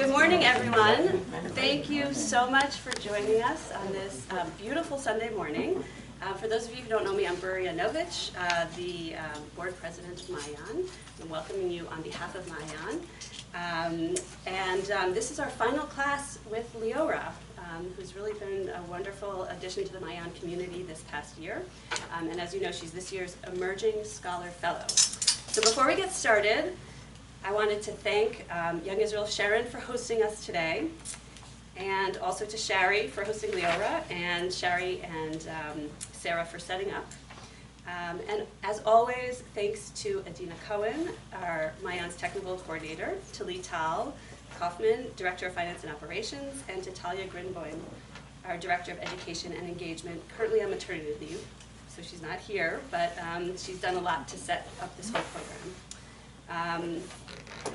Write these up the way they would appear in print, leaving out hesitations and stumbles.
Good morning, everyone. Thank you so much for joining us on this beautiful Sunday morning. For those of you who don't know me, I'm Birchat Ha'Ilanot, the board president of Mayan. I'm welcoming you on behalf of Mayan. This is our final class with Leora, who's really been a wonderful addition to the Mayan community this past year. And as you know, she's this year's Emerging Scholar Fellow. So before we get started, I wanted to thank Young Israel Sharon for hosting us today, and also to Shari for hosting Leora, and Shari and Sarah for setting up. And as always, thanks to Adina Cohen, our Mayan's technical coordinator, to Lee Tal Kaufman, Director of Finance and Operations, and to Talia Grinboim, our Director of Education and Engagement, currently on maternity leave, so she's not here, but she's done a lot to set up this whole program.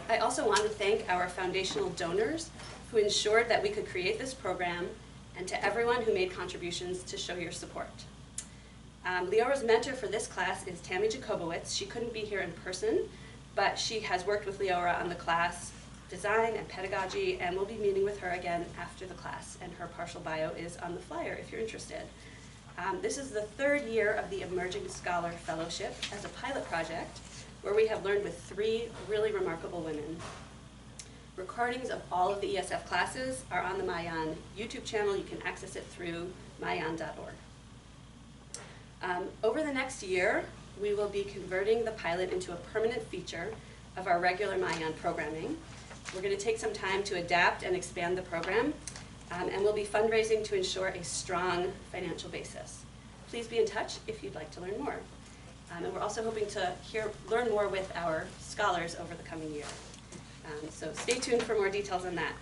I also want to thank our foundational donors who ensured that we could create this program, and to everyone who made contributions to show your support. Leora's mentor for this class is Tammy Jacobowitz. She couldn't be here in person, but she has worked with Leora on the class design and pedagogy, and we'll be meeting with her again after the class, and her partial bio is on the flyer if you're interested. This is the third year of the Emerging Scholar Fellowship as a pilot project, where we have learned with 3 really remarkable women. Recordings of all of the ESF classes are on the Mayan YouTube channel. You can access it through mayan.org. Over the next year, we will be converting the pilot into a permanent feature of our regular Mayan programming. We're going to take some time to adapt and expand the program, and we'll be fundraising to ensure a strong financial basis. Please be in touch if you'd like to learn more. And we're also hoping to learn more with our scholars over the coming year. So stay tuned for more details on that.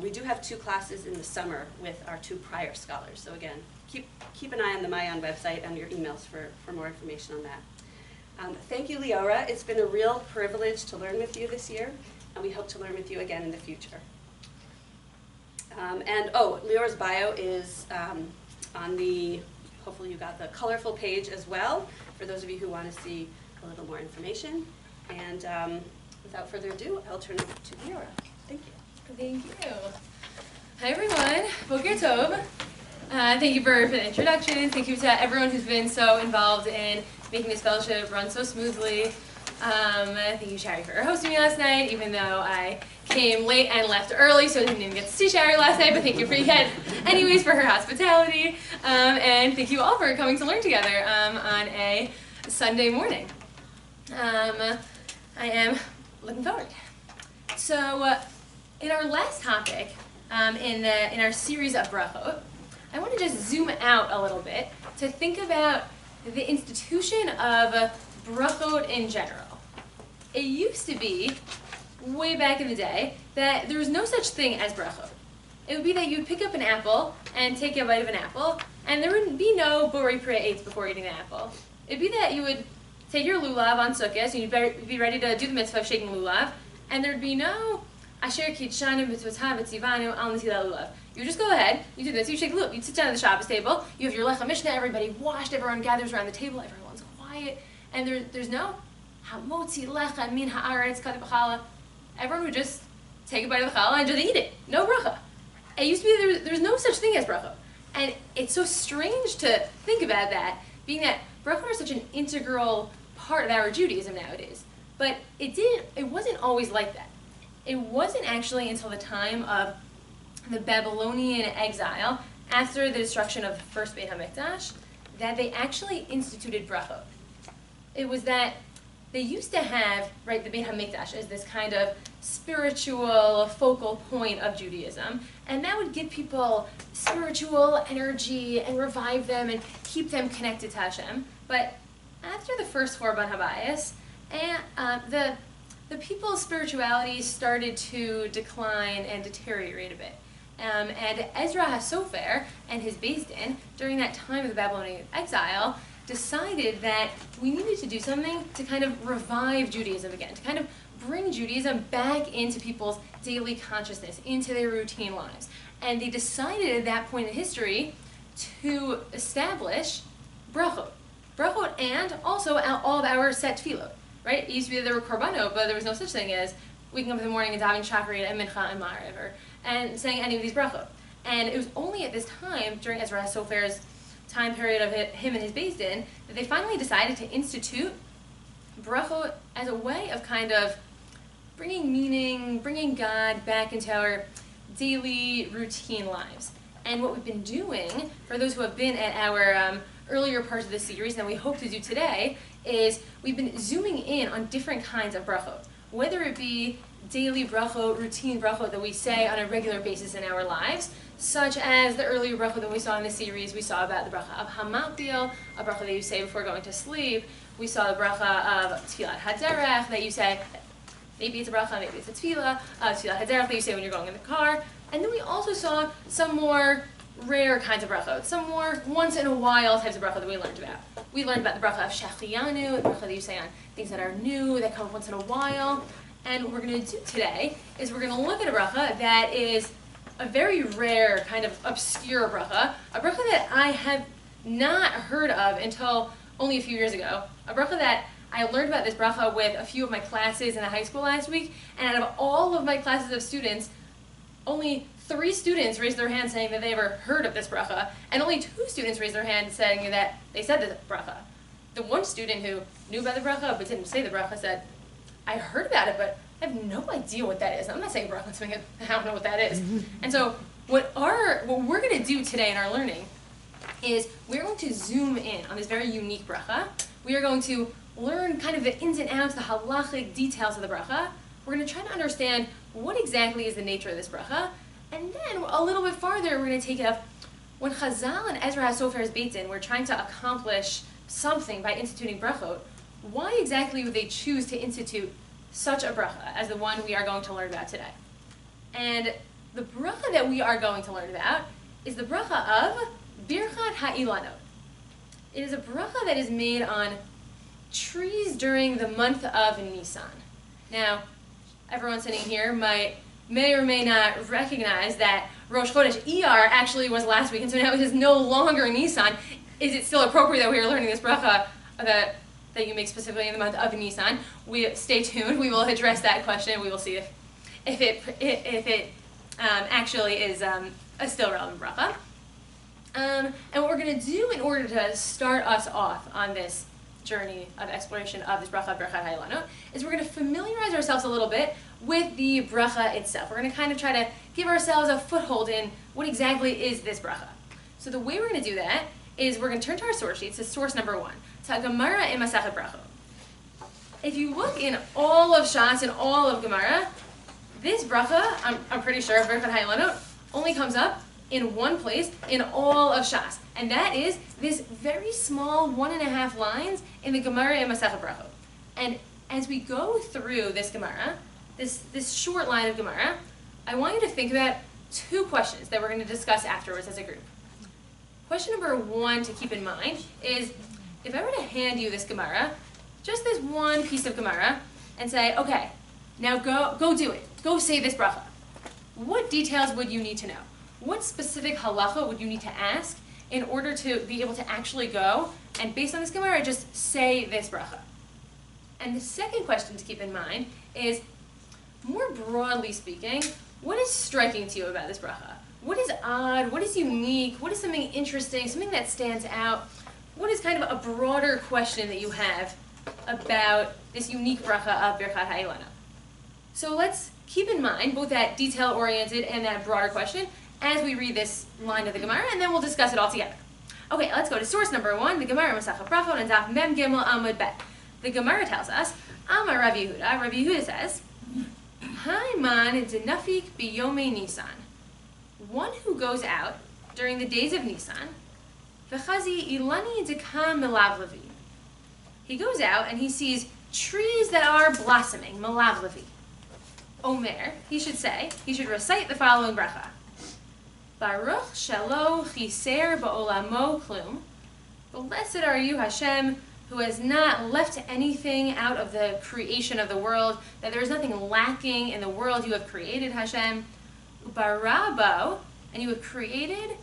We do have 2 classes in the summer with our 2 prior scholars. So again, keep an eye on the Mayan website and your emails for more information on that. Thank you, Leora. It's been a real privilege to learn with you this year, and we hope to learn with you again in the future. Leora's bio is on the, hopefully you got the colorful page as well, for those of you who want to see a little more information. And without further ado, I'll turn it to Leora. Thank you. Thank you. Hi everyone, Boker Tov. Thank you for the introduction. Thank you to everyone who's been so involved in making this fellowship run so smoothly. Thank you, Shari, for hosting me last night, even though I came late and left early, so I didn't even get to see Shari last night, but thank you anyways for her hospitality. And thank you all for coming to learn together on a Sunday morning. I am looking forward. So in our last topic, in our series of brachot, I want to just zoom out a little bit to think about the institution of brachot in general. It used to be, way back in the day, that there was no such thing as brachot. It would be that you'd pick up an apple and take a bite of an apple, and there would be no borei pri eitz before eating the apple. It'd be that you would take your lulav on Sukkot, and you'd be ready to do the mitzvah of shaking lulav, and there'd be no asher kitshanu mitzvotav v'tzivanu al netilat lulav. You just go ahead, you do this, you shake the lulav, you sit down at the Shabbos table, you have your lechem mishnah, everybody washed, everyone gathers around the table, everyone's quiet, and there's no hamotzi lechem min haaretz kad b'chala. Everyone would just take a bite of the challah and just eat it. No bracha. It used to be there was no such thing as bracha. And it's so strange to think about that, being that bracha are such an integral part of our Judaism nowadays. But it wasn't always like that. It wasn't actually until the time of the Babylonian exile, after the destruction of the first Beit HaMikdash, that they actually instituted bracha. It was that they used to have, right, the Beit HaMikdash as this kind of spiritual focal point of Judaism, and that would give people spiritual energy and revive them and keep them connected to Hashem. But after the first 4 Ban Habayis, the people's spirituality started to decline and deteriorate a bit. And Ezra HaSofer and his Beis Din, during that time of the Babylonian exile, decided that we needed to do something to kind of revive Judaism again, to kind of bring Judaism back into people's daily consciousness, into their routine lives. And they decided at that point in history to establish brachot. And also all of our set tefillot, right? It used to be that there were korbanot, but there was no such thing as waking up in the morning and davening Shachrit and Mincha and Ma'ariv, and saying any of these brachot. And it was only at this time, during Ezra HaSofer's time period of him and his Beis Din, that they finally decided to institute brachot as a way of kind of bringing meaning, bringing God back into our daily routine lives. And what we've been doing, for those who have been at our earlier parts of this series, and we hope to do today, is we've been zooming in on different kinds of brachot. Whether it be daily brachot, routine brachot that we say on a regular basis in our lives, such as the earlier brachot that we saw in the series. We saw about the bracha of Hamakdil, a bracha that you say before going to sleep. We saw the bracha of Tfilat Haderech that you say, maybe it's a bracha, maybe it's a tefillah, Tfilat Haderech that you say when you're going in the car. And then we also saw some more rare kinds of brachot, some more once in a while types of brachot that we learned about. We learned about the bracha of Shehecheyanu, the bracha that you say on things that are new, that come once in a while. And what we're going to do today is we're going to look at a bracha that is a very rare, kind of obscure bracha, a bracha that I have not heard of until only a few years ago, a bracha that I learned about this bracha with a few of my classes in the high school last week, and out of all of my classes of students, only 3 students raised their hand saying that they ever heard of this bracha, and only 2 students raised their hand saying that they said this bracha. The one student who knew about the bracha but didn't say the bracha said, I heard about it, but I have no idea what that is. I'm not saying bracha to me, I don't know what that is. And so what we're going to do today in our learning is we're going to zoom in on this very unique bracha. We are going to learn kind of the ins and outs, the halachic details of the bracha. We're going to try to understand what exactly is the nature of this bracha. And then a little bit farther, we're going to take it up when Chazal and Ezra HaSofer's Beis Din were trying to accomplish something by instituting brachot. Why exactly would they choose to institute such a bracha as the one we are going to learn about today? And the bracha that we are going to learn about is the bracha of Birchat Ha'Ilanot. It is a bracha that is made on trees during the month of Nissan. Now, everyone sitting here may or may not recognize that Rosh Chodesh Iyar actually was last week, and so now it is no longer Nissan. Is it still appropriate that we are learning this bracha that you make specifically in the month of Nissan? Stay tuned. We will address that question. We will see if it actually is a still relevant bracha. And what we're going to do in order to start us off on this journey of exploration of this bracha of Birchat Ha'Ilanot is we're going to familiarize ourselves a little bit with the bracha itself. We're going to kind of try to give ourselves a foothold in what exactly is this bracha. So the way we're going to do that is we're going to turn to our source sheet, to source number 1, to Gemara in Masechet Brachot. If you look in all of Shas and all of Gemara, this bracha, I'm pretty sure, Birchat Ha'Ilanot, only comes up in one place in all of Shas, and that is this very small 1.5 lines in the Gemara in Masechet Brachot. And as we go through this Gemara, this short line of Gemara, I want you to think about 2 questions that we're going to discuss afterwards as a group. Question number 1 to keep in mind is, if I were to hand you this Gemara, just this one piece of Gemara, and say, okay, now go do it. Go say this bracha. What details would you need to know? What specific halacha would you need to ask in order to be able to actually go and, based on this Gemara, just say this bracha? And the second question to keep in mind is, more broadly speaking, what is striking to you about this bracha? What is odd? What is unique? What is something interesting? Something that stands out? What is kind of a broader question that you have about this unique bracha of Birchat Ha'Ilanot? So let's keep in mind both that detail-oriented and that broader question as we read this line of the Gemara, and then we'll discuss it all together. Okay, let's go to source number 1, the Gemara Masechet Brachot, and Daf Mem Gimel Amud Bet. The Gemara tells us, Amar Rav Yehuda. Rav Yehuda says, Haiman denafik biyomei Nisan. One who goes out during the days of Nisan, v'chazi ilani dekam melavlevi. He goes out and he sees trees that are blossoming, melavlevi. Omer, he should recite the following bracha. Baruch shelo chiser ba'olamo klum. Blessed are you, Hashem, who has not left anything out of the creation of the world, that there is nothing lacking in the world you have created, Hashem. Barabo, and you have created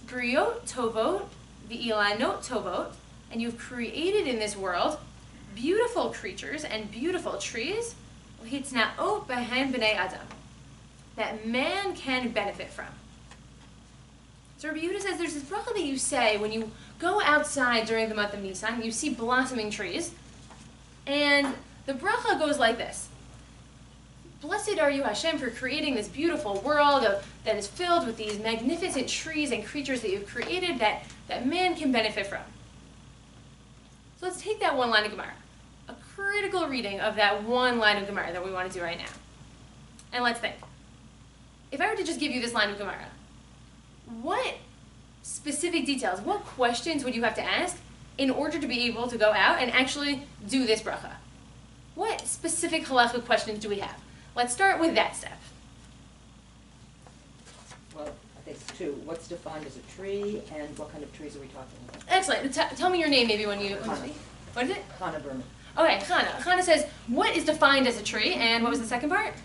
briot tovot, v'ilanot tovot, and you have created in this world beautiful creatures and beautiful trees. hitzna'ot b'hen b'nei adam, that man can benefit from. So Rabbi Yehuda says there's this bracha that you say when you go outside during the month of Nissan, you see blossoming trees, and the bracha goes like this. Blessed are you, Hashem, for creating this beautiful world that is filled with these magnificent trees and creatures that you've created that man can benefit from. So let's take that one line of Gemara, a critical reading of that one line of Gemara that we want to do right now. And let's think. If I were to just give you this line of Gemara, what specific details, what questions would you have to ask in order to be able to go out and actually do this bracha? What specific halachic questions do we have? Let's start with that step. Well, I think it's two. What's defined as a tree, and what kind of trees are we talking about? Excellent. Tell me your name maybe when you... Chana. What is it? Chana Berman. Okay, Chana. Chana says, what is defined as a tree, and what was the second part?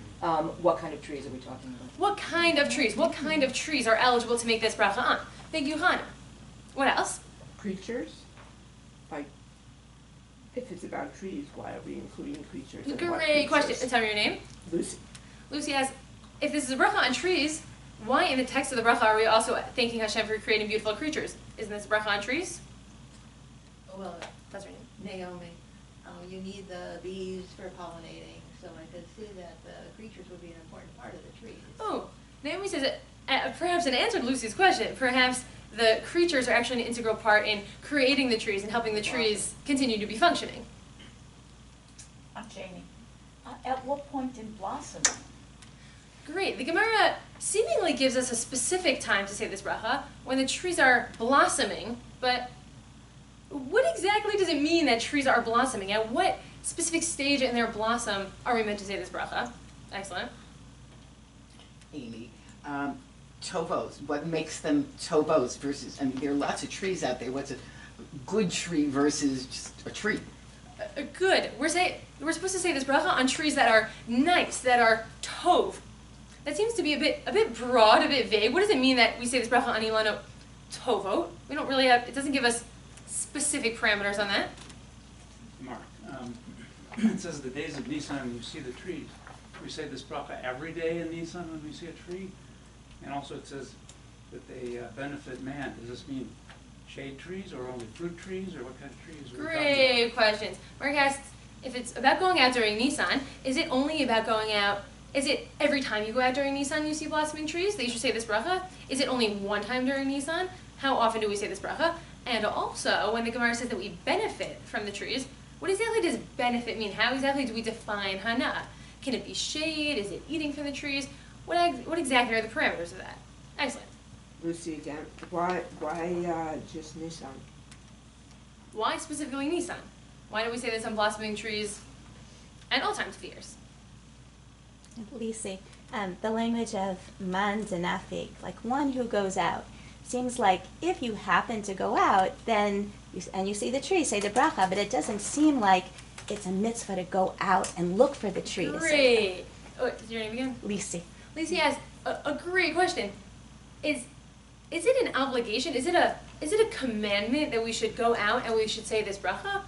What kind of trees are we talking about? What kind of trees? What kind of trees are eligible to make this bracha on? Thank you, Chana. What else? Creatures? Like, if it's about trees, why are we including creatures? And what Great question. creatures? Tell me your name. Lucy. Lucy asks, if this is a bracha on trees, why in the text of the bracha are we also thanking Hashem for creating beautiful creatures? Isn't this a bracha on trees? Well, That's her name. Naomi, you need the bees for pollinating, so I could see that the creatures would be an important part of the trees. Oh, Naomi says, perhaps in answer to Lucy's question, perhaps the creatures are actually an integral part in creating the trees and helping the trees continue to be functioning. Janie, at what point in blossoming? Great. The Gemara seemingly gives us a specific time to say this bracha, when the trees are blossoming, but what exactly does it mean that trees are blossoming? At what specific stage in their blossom are we meant to say this bracha? Excellent. Amy, tovos, what makes them tovos versus, I mean, there are lots of trees out there. What's a good tree versus just a tree? Good. We're supposed to say this bracha on trees that are nice, that are tov. That seems to be a bit broad, a bit vague. What does it mean that we say this bracha on Ha'Ilanot tovot? We don't really have, it doesn't give us specific parameters on that. Mark, it says the days of Nissan, you see the trees. We say this bracha every day in Nissan when we see a tree. And also it says that they benefit man. Does this mean shade trees or only fruit trees, or what kind of trees are we talking Great questions. Mark asks, if it's about going out during Nissan, is it only about going out, is it every time you go out during Nissan you see blossoming trees that you should say this bracha? Is it only one time during Nissan? How often do we say this bracha? And also, when the Gemara says that we benefit from the trees, what exactly does benefit mean? How exactly do we define hana? Can it be shade? Is it eating from the trees? What exactly are the parameters of that? Excellent. Lucy again. Why just Nissan? Why specifically Nissan? Why do we say this on blossoming trees at all times of the years? Lisi, the language of man denafik, like one who goes out, seems like if you happen to go out, then you see the tree, say the bracha, but it doesn't seem like it's a mitzvah to go out and look for the tree. Great. Oh, is your name again? Lisi. Lisi asks a great question. Is it an obligation? Is it a commandment that we should go out and we should say this bracha,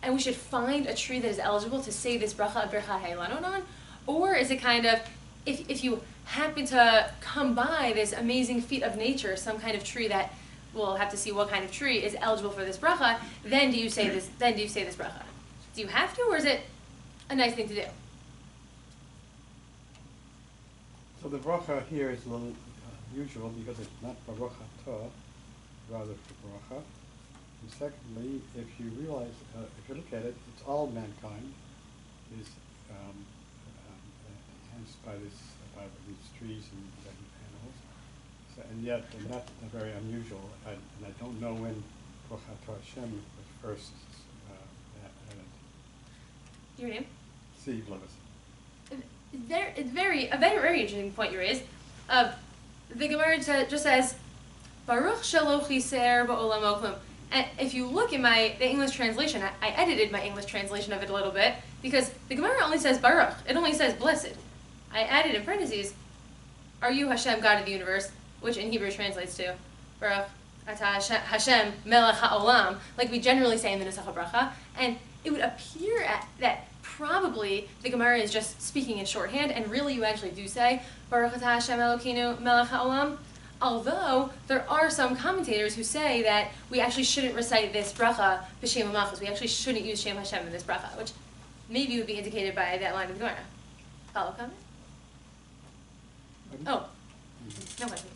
and we should find a tree that is eligible to say this bracha Birchat Ha'Ilanot on? Or is it kind of, if you happen to come by this amazing feat of nature, some kind of tree that we'll have to see what kind of tree is eligible for this bracha, then do you say this bracha? Do you have to, or is it a nice thing to do? So the bracha here is a little unusual because it's not bracha, rather bracha. And secondly, if you realize, if you look at it, it's all mankind is enhanced by these trees and animals. So, and yet, not very unusual. And I don't know when bracha Hashem was first added. Your name? Steve Levis. A very interesting point you raised. The Gemara just says, Baruch shelo chiser ba'olamo klum. And if you look in the English translation, I edited my English translation of it a little bit, because the Gemara only says Baruch. It only says blessed. I added in parentheses, are you Hashem, God of the universe, which in Hebrew translates to Baruch Ata Hashem Melech HaOlam, like we generally say in the Nusach HaBracha. And it would appear that probably the Gemara is just speaking in shorthand, and really you actually do say, Baruch atah Hashem Elokeinu melech haolam. Although there are some commentators who say that we actually shouldn't recite this bracha b'shem u'malchus. We actually shouldn't use Shem Hashem in this bracha, which maybe would be indicated by that line of the Gemara. Follow comment? Oh, no question.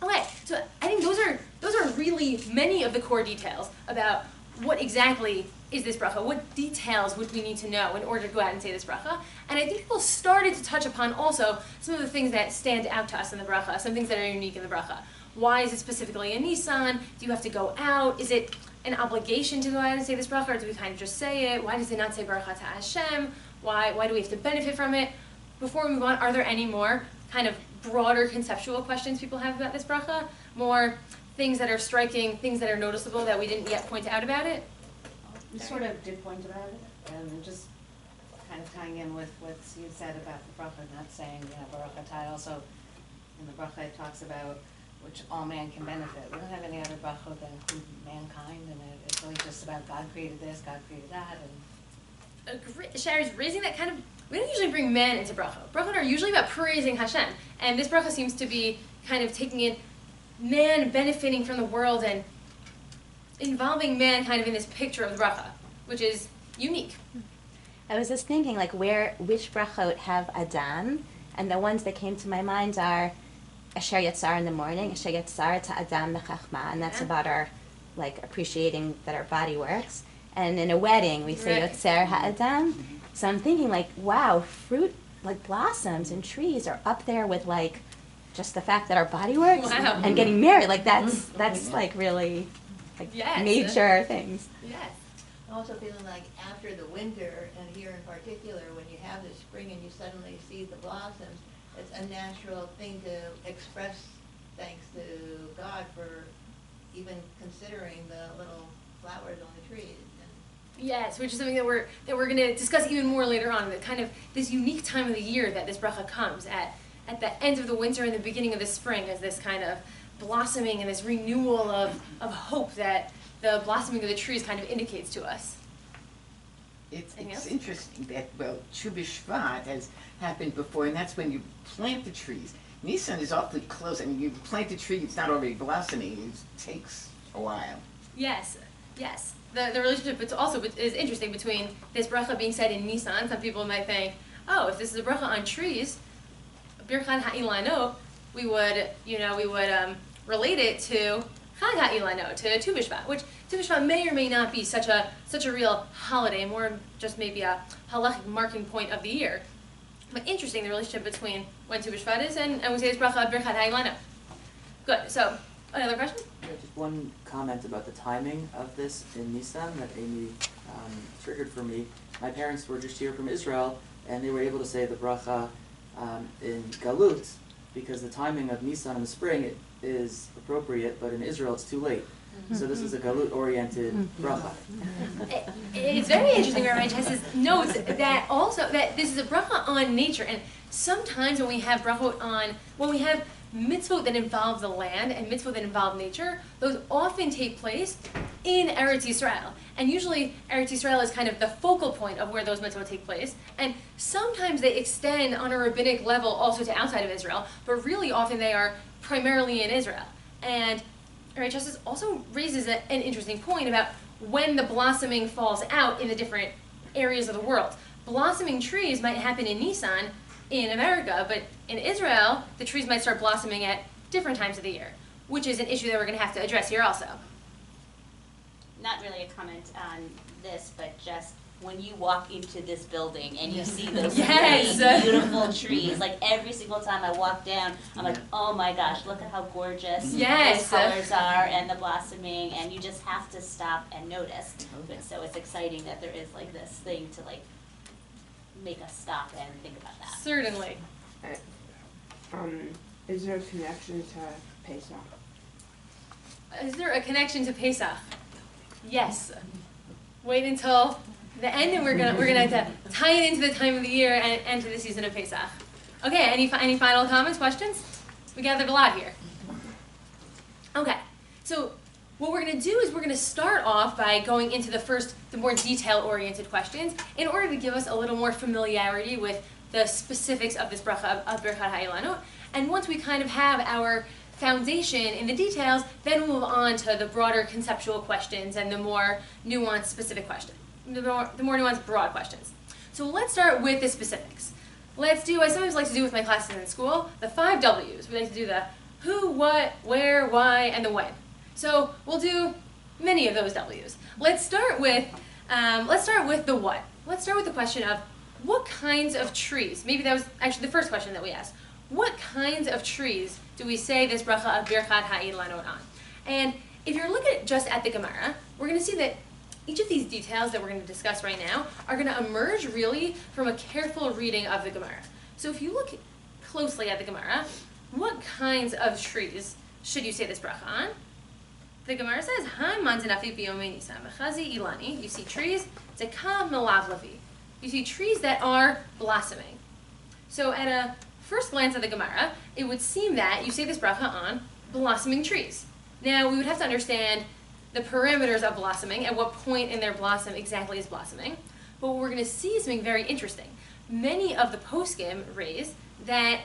Okay, so I think those are really many of the core details about what exactly is this bracha, what details would we need to know in order to go out and say this bracha. And I think people started to touch upon also some of the things that stand out to us in the bracha, some things that are unique in the bracha. Why is it specifically in Nissan? Do you have to go out? Is it an obligation to go out and say this bracha, or do we kind of just say it? Why does it not say Birchat Ha'Ilanot? Why do we have to benefit from it? Before we move on, are there any more kind of broader conceptual questions people have about this bracha? More things that are striking, things that are noticeable that we didn't yet point out about it? We sort of did point about it, and just kind of tying in with what Steve said about the bracha, not saying, Baruch atah. Also, in the bracha it talks about which all man can benefit. We don't have any other bracha that include mankind, and it's really just about God created this, God created that, and Sherry's raising that kind of, we don't usually bring man into bracha. Brachot are usually about praising Hashem, and this bracha seems to be kind of taking in man benefiting from the world and involving man kind of in this picture of the bracha, which is unique. I was just thinking, like, which brachot have Adam, and the ones that came to my mind are Asher Yatzar in the morning, Asher Yatzar to Adam Mechachma, and that's about our, like, appreciating that our body works. And in a wedding, we say Yotzer Ha'Adam. So I'm thinking, like, wow, fruit, like blossoms and trees are up there with, like, just the fact that our body works and getting married. Like, that's like really, like, major things. Yes. I'm also feeling like after the winter, and here in particular, when you have the spring and you suddenly see the blossoms, it's a natural thing to express thanks to God for even considering the little flowers on the trees. Yes, which is something that we're going to discuss even more later on. That kind of this unique time of the year that this bracha comes at the end of the winter and the beginning of the spring, as this kind of blossoming and this renewal of hope that the blossoming of the trees kind of indicates to us. It's interesting that, well, Tu B'Shvat has happened before, and that's when you plant the trees. Nissan is awfully close. I mean, you plant the tree, it's not already blossoming. It takes a while. Yes, yes. The relationship is interesting between this bracha being said in Nissan. Some people might think, oh, if this is a bracha on trees, Birchat Ha'Ilanot, we would relate it to Chag Ha'Ilanot, to Tu B'Shvat, which Tu B'Shvat may or may not be such a real holiday, more just maybe a halachic marking point of the year. But interesting, the relationship between when Tu B'Shvat is and we say this bracha Birchat Ha'Ilanot. Good. So, another question? Yeah, just one comment about the timing of this in Nissan that Amy triggered for me. My parents were just here from Israel, and they were able to say the bracha in Galut, because the timing of Nissan in the spring is appropriate, but in Israel it's too late. So this is a Galut-oriented bracha. It's very interesting. Rabbi Chesed notes that also that this is a bracha on nature, and sometimes when we have brachot when we have mitzvot that involve the land and mitzvot that involve nature, those often take place in Eretz Yisrael. And usually Eretz Yisrael is kind of the focal point of where those mitzvot take place. And sometimes they extend on a rabbinic level also to outside of Israel, but really often they are primarily in Israel. And Rabbi Chesed also raises an interesting point about when the blossoming falls out in the different areas of the world. Blossoming trees might happen in Nissan in America, but in Israel, the trees might start blossoming at different times of the year, which is an issue that we're going to have to address here also. Not really a comment on this, but just when you walk into this building and you see those big, beautiful trees, like every single time I walk down, I'm like, oh my gosh, look at how gorgeous those colors are and the blossoming, and you just have to stop and notice. But so it's exciting that there is like this thing to like make us stop and think about that. Certainly. Is there a connection to Pesach? Is there a connection to Pesach? Yes. Wait until the end, and we're gonna have to tie it into the time of the year and to the season of Pesach. Okay. Any final comments, questions? We gathered a lot here. Okay. So what we're going to do is we're going to start off by going into the more detail-oriented questions in order to give us a little more familiarity with the specifics of this bracha of Birchat Ha'Ilanot. And once we kind of have our foundation in the details, then we'll move on to the broader conceptual questions and the more nuanced specific questions, the more nuanced broad questions. So let's start with the specifics. Let's do, I sometimes like to do with my classes in school, the 5 W's. We like to do the who, what, where, why, and the when. So we'll do many of those W's. Let's start with the what. Let's start with the question of what kinds of trees, maybe that was actually the first question that we asked, what kinds of trees do we say this bracha of Birchat Ha'Ilanot on? And if you're looking just at the Gemara, we're going to see that each of these details that we're going to discuss right now are going to emerge really from a careful reading of the Gemara. So if you look closely at the Gemara, what kinds of trees should you say this bracha on? The Gemara says, you see trees, you see trees that are blossoming. So at a first glance at the Gemara, it would seem that you say this bracha on blossoming trees. Now, we would have to understand the parameters of blossoming, at what point in their blossom exactly is blossoming. But what we're going to see is something very interesting. Many of the poskim raise that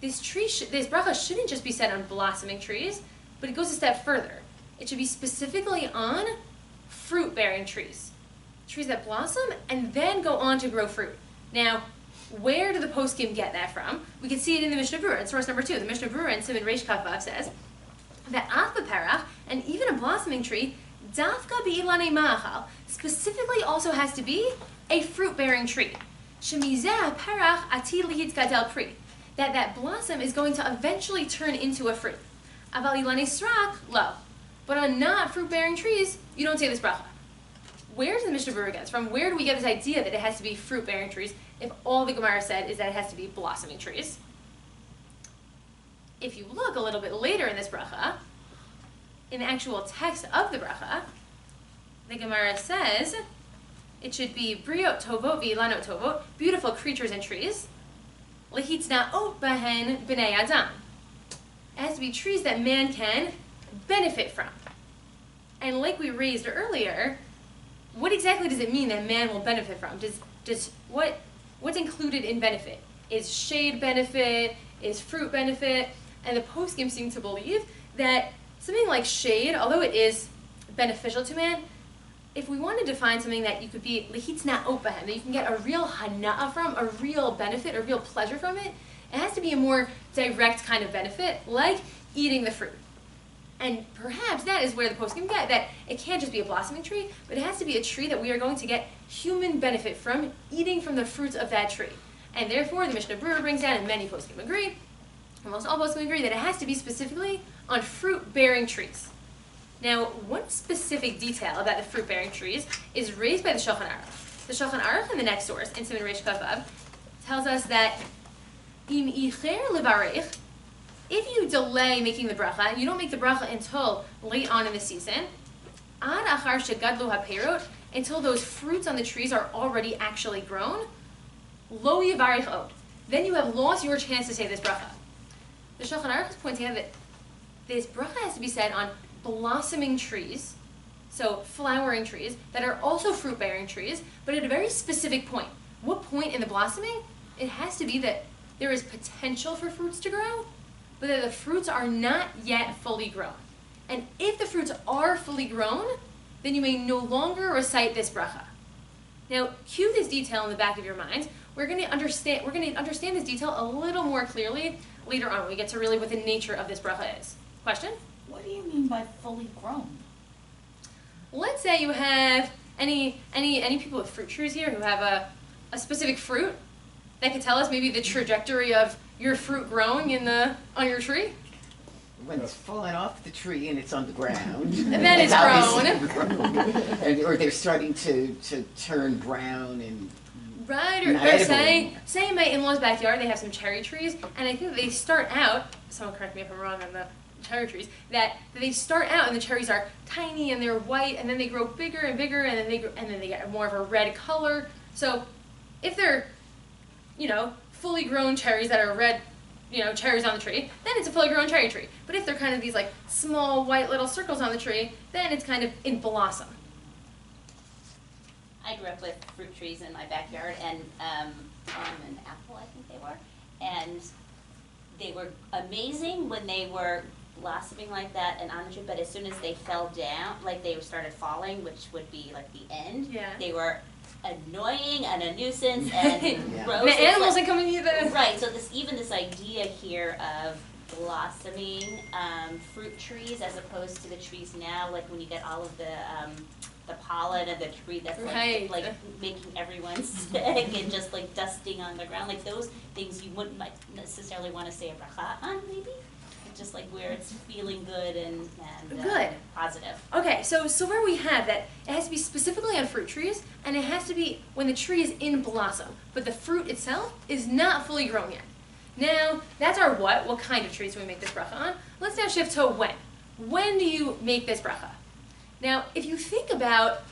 this bracha shouldn't just be said on blossoming trees, but it goes a step further. It should be specifically on fruit-bearing trees. Trees that blossom and then go on to grow fruit. Now, where do the poskim get that from? We can see it in the Mishnah Berurah, in source number 2. The Mishnah Berurah in Siman Reish Kaf says that af b'perach, and even a blossoming tree, dafka b'ilanei ma'achal, specifically also has to be a fruit-bearing tree. Shemizeh perach atid lihitkadel pri, that blossom is going to eventually turn into a fruit. Aval ilanei srak lo, but on not fruit-bearing trees, you don't say this bracha. Where does the Mishnah Berurah get from? Where do we get this idea that it has to be fruit-bearing trees if all the Gemara said is that it has to be blossoming trees? If you look a little bit later in this bracha, in the actual text of the bracha, the Gemara says it should be briot tovot v'ilanot tovot, beautiful creatures and trees, lehitznaot bahen b'nei adam. It has to be trees that man can benefit from. And like we raised earlier, what exactly does it mean that man will benefit from? What's included in benefit? Is shade benefit? Is fruit benefit? And the poskim seem to believe that something like shade, although it is beneficial to man, if we want to define something that you could be lehitznaot bahem, that you can get a real hana'ah from, a real benefit, a real pleasure from it, it has to be a more direct kind of benefit, like eating the fruit. And perhaps that is where the poskim get that it can't just be a blossoming tree, but it has to be a tree that we are going to get human benefit from, eating from the fruits of that tree. And therefore, the Mishnah Berurah brings down, and many poskim agree, almost all poskim agree, that it has to be specifically on fruit-bearing trees. Now, one specific detail about the fruit-bearing trees is raised by the Shulchan Aruch. The Shulchan Aruch in the next source, in Siman Reish Kaf, tells us that im icher levarech, if you delay making the bracha, you don't make the bracha until late on in the season, ad achar shegadlu haperot, until those fruits on the trees are already actually grown, lo yivarech od, then you have lost your chance to say this bracha. The Shulchan Aruch is pointing out that this bracha has to be said on blossoming trees, so flowering trees, that are also fruit-bearing trees, but at a very specific point. What point in the blossoming? It has to be that there is potential for fruits to grow, but that the fruits are not yet fully grown. And if the fruits are fully grown, then you may no longer recite this bracha. Now, cue this detail in the back of your mind. We're going to understand this detail a little more clearly later on when we get to really what the nature of this bracha is. Question? What do you mean by fully grown? Let's say you have any people with fruit trees here who have a specific fruit that could tell us maybe the trajectory of your fruit growing on your tree? When it's fallen off the tree and it's on the ground. And then it's grown. Or they're starting to turn brown and right, or say in my in-laws' backyard they have some cherry trees, and I think they start out, someone correct me if I'm wrong on the cherry trees, that they start out and the cherries are tiny and they're white, and then they grow bigger and bigger, and then they get more of a red color. So if they're, fully grown cherries that are red, cherries on the tree, then it's a fully grown cherry tree. But if they're kind of these like small white little circles on the tree, then it's kind of in blossom. I grew up with fruit trees in my backyard, and plum and apple, I think they were, and they were amazing when they were blossoming like that and on the tree, but as soon as they fell down, like they started falling, which would be like the end, they were annoying and a nuisance and gross. The animals ain't coming either. Right, so this idea here of blossoming fruit trees as opposed to the trees now, like when you get all of the pollen of the tree that's like making everyone sick and just like dusting on the ground, like those things you wouldn't necessarily want to say a bracha on, maybe. Just like where it's feeling good and positive. Okay, so where we have that, it has to be specifically on fruit trees, and it has to be when the tree is in blossom, but the fruit itself is not fully grown yet. Now, that's our what kind of trees do we make this bracha on? Let's now shift to when. When do you make this bracha? Now, if you think about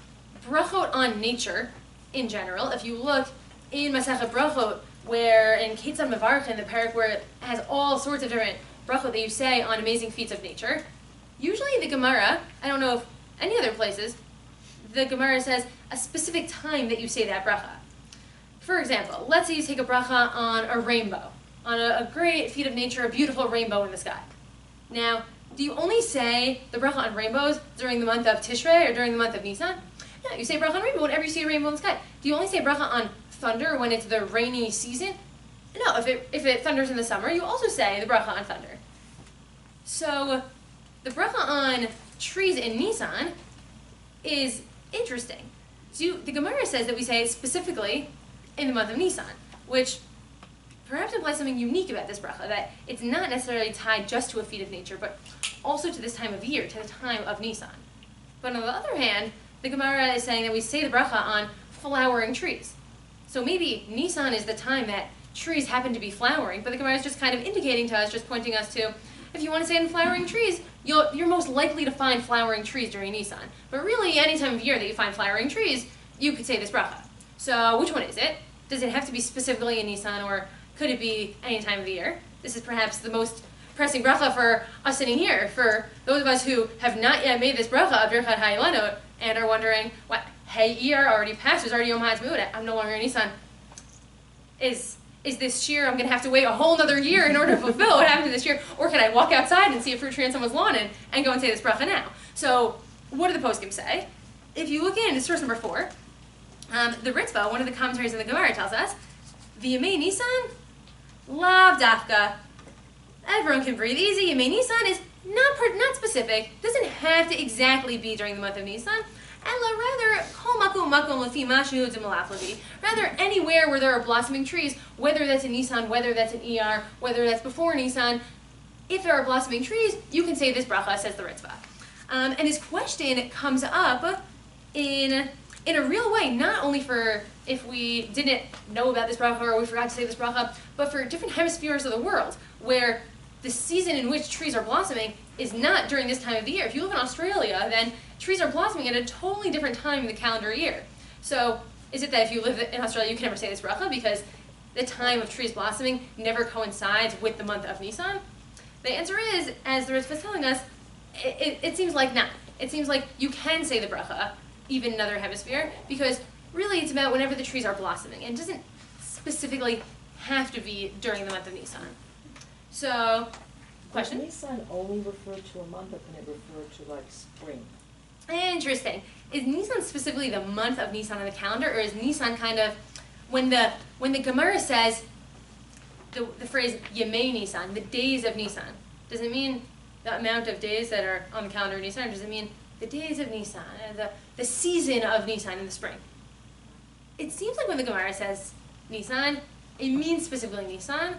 brachot on nature in general, if you look in Masechet Brachot, where in Ketzad Mevarchin, the parak where it has all sorts of different brachot that you say on amazing feats of nature, usually the Gemara, I don't know if any other places, the Gemara says a specific time that you say that bracha. For example, let's say you take a bracha on a rainbow, on a great feat of nature, a beautiful rainbow in the sky. Now, do you only say the bracha on rainbows during the month of Tishrei or during the month of Nissan? No, you say bracha on rainbow whenever you see a rainbow in the sky. Do you only say bracha on thunder when it's the rainy season? No, if it thunders in the summer, you also say the bracha on thunder. So the bracha on trees in Nissan is interesting. So the Gemara says that we say it specifically in the month of Nissan, which perhaps implies something unique about this bracha, that it's not necessarily tied just to a feat of nature, but also to this time of year, to the time of Nissan. But on the other hand, the Gemara is saying that we say the bracha on flowering trees. So maybe Nissan is the time that trees happen to be flowering, but the Gemara is just kind of indicating to us, just pointing us to, if you want to say in flowering trees, you're most likely to find flowering trees during Nissan. But really, any time of year that you find flowering trees, you could say this bracha. So which one is it? Does it have to be specifically in Nissan, or could it be any time of the year? This is perhaps the most pressing bracha for us sitting here, for those of us who have not yet made this bracha of Birchat Ha'Ilanot and are wondering, what, hey, ER already passed, there's already Yom HaAtzmaut, I'm no longer in Nissan. Is this shiur, I'm going to have to wait a whole other year in order to fulfill what happened to this year, or can I walk outside and see a fruit tree on someone's lawn and go and say this bracha now? So what do the poskim say? If you look in source number 4, the Ritva, one of the commentaries in the Gemara, tells us, V'yamei Nisan, lav dafka. Everyone can breathe easy. Yamei Nisan is not specific, doesn't have to exactly be during the month of Nisan. Rather, kol makom makom lefi mashu d'malaf levi. Rather, anywhere where there are blossoming trees, whether that's in Nisan, whether that's in ER, whether that's before Nisan, if there are blossoming trees, you can say this bracha, says the Ritva. And his question comes up in a real way, not only for if we didn't know about this bracha or we forgot to say this bracha, but for different hemispheres of the world, where the season in which trees are blossoming is not during this time of the year. If you live in Australia, then trees are blossoming at a totally different time in the calendar year. So is it that if you live in Australia, you can never say this bracha because the time of trees blossoming never coincides with the month of Nisan? The answer is, as the Ritva is telling us, it seems like not. It seems like you can say the bracha, even in another hemisphere, because really it's about whenever the trees are blossoming. And it doesn't specifically have to be during the month of Nisan. So, question? Does Nisan only refer to a month, or can it refer to like spring? Interesting. Is Nisan specifically the month of Nisan on the calendar, or is Nisan kind of when the Gemara says the phrase Yemei Nisan, the days of Nisan? Does it mean the amount of days that are on the calendar of Nisan, or does it mean the days of Nisan, the season of Nisan in the spring? It seems like when the Gemara says Nisan, it means specifically Nisan.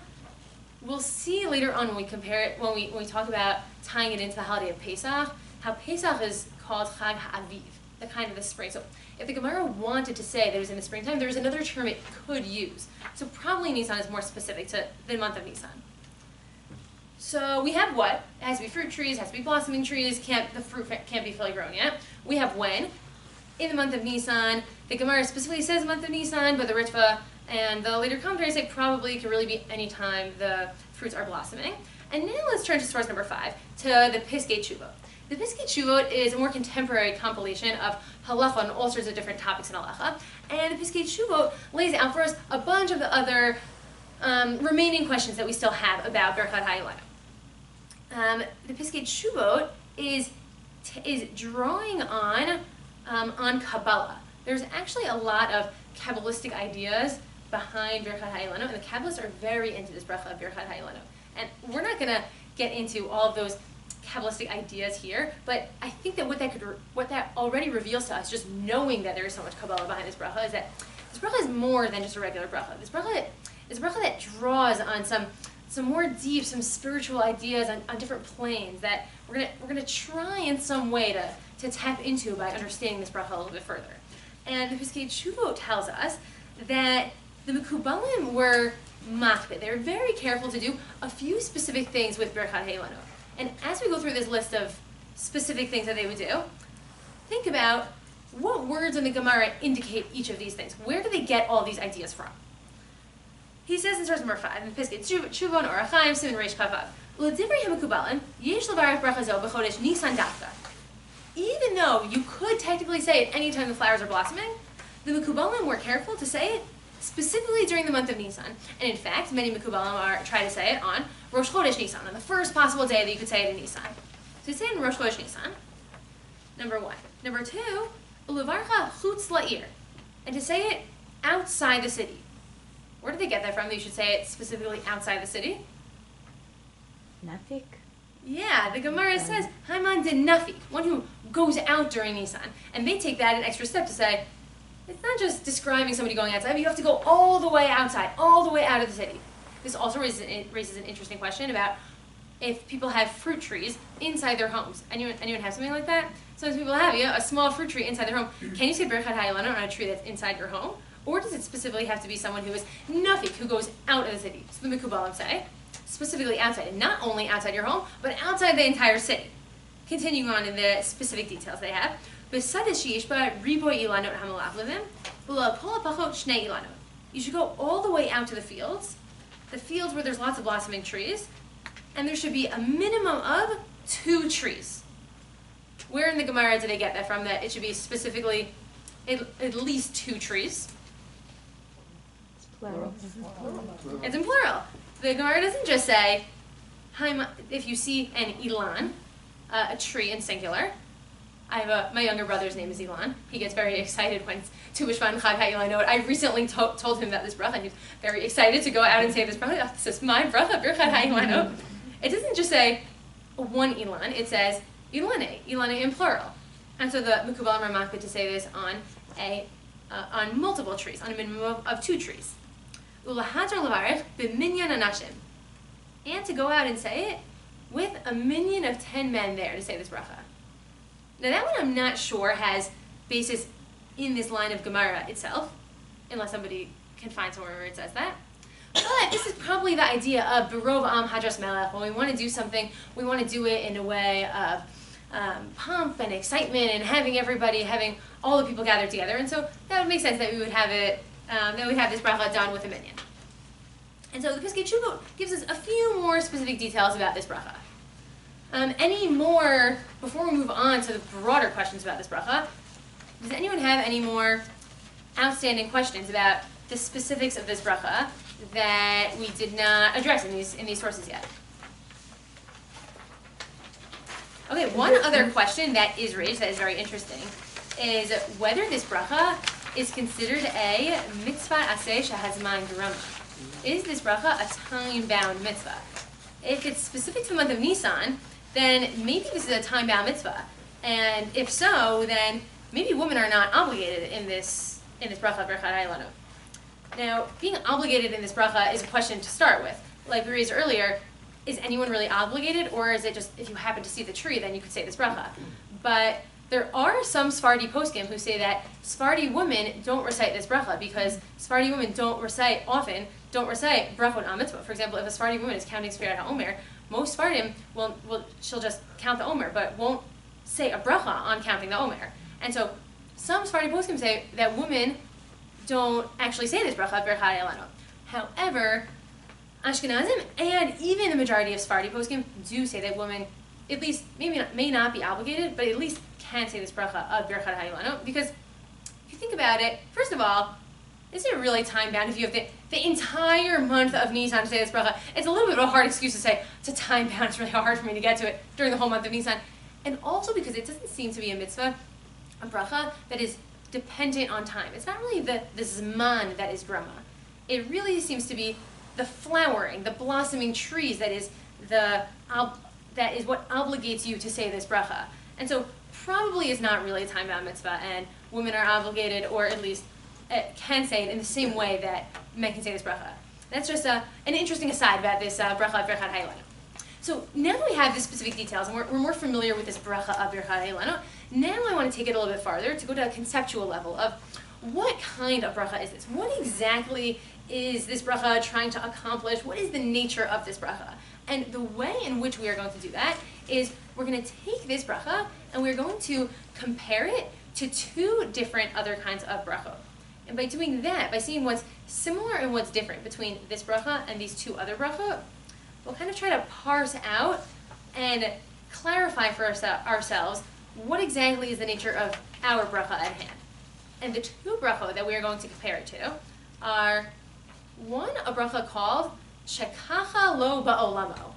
We'll see later on when we compare it, when we talk about tying it into the holiday of Pesach, how Pesach is called Chag HaAviv, the kind of the spring. So if the Gemara wanted to say that it was in the springtime, there's another term it could use. So probably Nisan is more specific to the month of Nisan. So we have what? It has to be fruit trees, it has to be blossoming trees, the fruit can't be fully grown yet. We have when. In the month of Nisan, the Gemara specifically says month of Nisan, but the Ritva And the later commentaries say probably could really be any time the fruits are blossoming. And now let's turn to source number 5, to the Piskei Teshuvot. The Piskei Teshuvot is a more contemporary compilation of halacha and all sorts of different topics in halacha. And the Piskei Teshuvot lays out for us a bunch of the other remaining questions that we still have about Birchat Ha'Ilanot. The Piskei Teshuvot is drawing on Kabbalah. There's actually a lot of Kabbalistic ideas behind Birchat Ha'Ilanot, and the Kabbalists are very into this bracha of Birchat Ha'Ilanot. And we're not going to get into all of those Kabbalistic ideas here, but I think that what that already reveals to us, just knowing that there is so much Kabbalah behind this bracha, is that this bracha is more than just a regular bracha. This bracha is a bracha that draws on some more deep, some spiritual ideas on different planes that we're gonna try in some way to tap into by understanding this bracha a little bit further. And the Piskei Teshuvot tells us that the Mekubalim were makpid. They were very careful to do a few specific things with Birchat Ha'Ilanot. And as we go through this list of specific things that they would do, think about what words in the Gemara indicate each of these things. Where do they get all these ideas from? He says in source number 5, in Piskei Teshuvot and Orach Chaim, Siman Reish Kavav, L'divrei HaMekubalim, yesh levarach bracha zo b'chodesh Nissan dafka. Even though you could technically say it any time the flowers are blossoming, the Mekubalim were careful to say it specifically during the month of Nissan. And in fact, many Mekubalim try to say it on Rosh Chodesh Nissan, on the first possible day that you could say it in Nissan. So you say it in Rosh Chodesh Nissan, number 1. Number 2, Ulevarcha chutz la'ir, and to say it outside the city. Where did they get that from, that you should say it specifically outside the city? Nafik. Yeah, the Gemara says, Haiman de Nafik, one who goes out during Nissan. And they take that an extra step to say, it's not just describing somebody going outside, but you have to go all the way outside, all the way out of the city. This also raises an interesting question about if people have fruit trees inside their homes. Anyone have something like that? Sometimes people have a small fruit tree inside their home. Can you say Birchat Ha'Ilanot on a tree that's inside your home? Or does it specifically have to be someone who is nafik, who goes out of the city? So the Mekubalim say, specifically outside, and not only outside your home, but outside the entire city. Continuing on in the specific details they have, you should go all the way out to the fields where there's lots of blossoming trees, and there should be a minimum of 2 trees. Where in the Gemara did they get that from, that it should be specifically at least 2 trees? It's plural. It's in plural. The Gemara doesn't just say, if you see an ilan, a tree in singular. I have my younger brother's name is Ilan. He gets very excited when it's Tu B'Shvan Chag Ha'Ilanot. I recently told him about this bracha, and he's very excited to go out and say this bracha. Oh, this is my bracha, Birchat Ha'Ilanot. It doesn't just say one Ilan, it says Ilane in plural. And so the Mekubalim are makpid to say this on multiple trees, on a minimum of 2 trees. Ulahadar levarech b'minyan anashim. And to go out and say it with a minyan of 10 men there to say this bracha. Now that one I'm not sure has basis in this line of Gemara itself, unless somebody can find somewhere where it says that. But this is probably the idea of Berov Am Hadras Melech. When we want to do something, we want to do it in a way of pomp and excitement and having all the people gathered together. And so that would make sense that we would have it, that we'd have this bracha done with a minyan. And so the Piskei Teshuvot gives us a few more specific details about this bracha. Any more, before we move on to the broader questions about this bracha, does anyone have any more outstanding questions about the specifics of this bracha that we did not address in these sources yet? Okay, one other question that is raised that is very interesting is whether this bracha is considered a mitzvah aseh shehazman gerama. Is this bracha a time-bound mitzvah? If it's specific to the month of Nissan, then maybe this is a time-bound mitzvah. And if so, then maybe women are not obligated in this bracha of Birchat Ha'Ilanot. Now, being obligated in this bracha is a question to start with. Like we raised earlier, is anyone really obligated, or is it just if you happen to see the tree, then you could say this bracha? But there are some Sephardi poskim who say that Sephardi women don't recite this bracha because Sephardi women don't recite brachot on mitzvah. For example, if a Sephardi woman is counting Sfirat HaOmer, most Sephardim she'll just count the Omer, but won't say a bracha on counting the Omer. And so some Sephardi poskim say that women don't actually say this bracha of Birchat Ha'Ilanot. However, Ashkenazim and even the majority of Sephardi poskim do say that women, at least may not be obligated, but at least can say this bracha of Birchat Ha'Ilanot, because if you think about it, first of all, is it really time bound if you have the entire month of Nissan to say this bracha? It's a little bit of a hard excuse to say it's a time bound. It's really hard for me to get to it during the whole month of Nissan, and also because it doesn't seem to be a mitzvah, a bracha that is dependent on time. It's not really the zman that is grama. It really seems to be the flowering, the blossoming trees that is what obligates you to say this bracha. And so probably it's not really a time-bound mitzvah, and women are obligated, or at least can say it in the same way that men can say this bracha. That's just an interesting aside about this bracha of Birchat Ha'Ilanot. So now that we have the specific details and we're more familiar with this bracha of Birchat Ha'Ilanot, now I want to take it a little bit farther to go to a conceptual level of what kind of bracha is this? What exactly is this bracha trying to accomplish? What is the nature of this bracha? And the way in which we are going to do that is we're going to take this bracha and we're going to compare it to two different other kinds of brachot. And by doing that, by seeing what's similar and what's different between this bracha and these two other brachot, we'll kind of try to parse out and clarify for ourselves what exactly is the nature of our bracha at hand. And the two brachot that we are going to compare it to are, one, a bracha called Shekacha Lo Ba'olamo.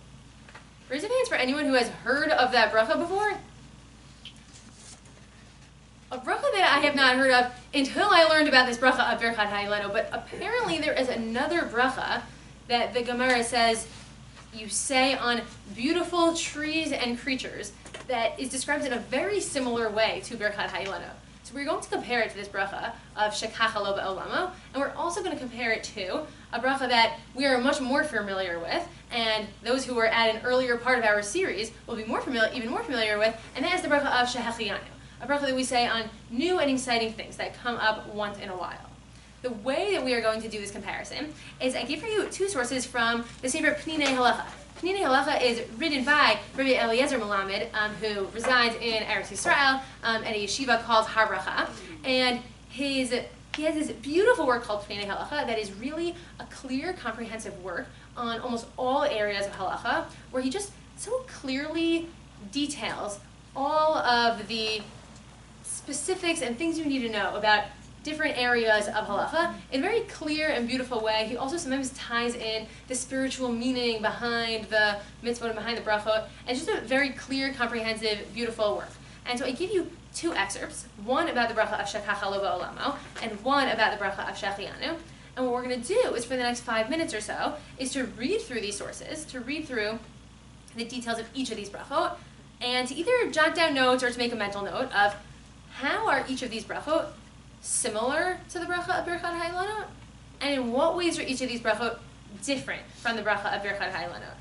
Raise your hands for anyone who has heard of that bracha before. A bracha that I have not heard of until I learned about this bracha of Birchat Ha'Ilanot, but apparently there is another bracha that the Gemara says you say on beautiful trees and creatures that is described in a very similar way to Birchat Ha'Ilanot. So we're going to compare it to this bracha of Shekacha Lo Ba'olamo, and we're also going to compare it to a bracha that we are much more familiar with, and those who were at an earlier part of our series will be even more familiar with, and that is the bracha of Shehecheyanu, a bracha that we say on new and exciting things that come up once in a while. The way that we are going to do this comparison is I give for you two sources from the Sefer Pninei Halacha. Pninei Halacha is written by Rabbi Eliezer Melamed, who resides in Eretz Yisrael at a yeshiva called Har Bracha, and he has this beautiful work called Pninei Halacha that is really a clear, comprehensive work on almost all areas of halacha, where he just so clearly details all of the specifics and things you need to know about different areas of halacha in a very clear and beautiful way. He also sometimes ties in the spiritual meaning behind the mitzvot and behind the brachot, and just a very clear, comprehensive, beautiful work. And so I give you two excerpts, one about the bracha of Shekacha Lo Ba'olamo, and one about the bracha of Shehecheyanu. And what we're going to do is for the next 5 minutes or so is to read through these sources, to read through the details of each of these brachot, and to either jot down notes or to make a mental note of how are each of these brachot similar to the bracha of Birchat Ha'Ilanot, and in what ways are each of these brachot different from the bracha of Birchat Ha'Ilanot.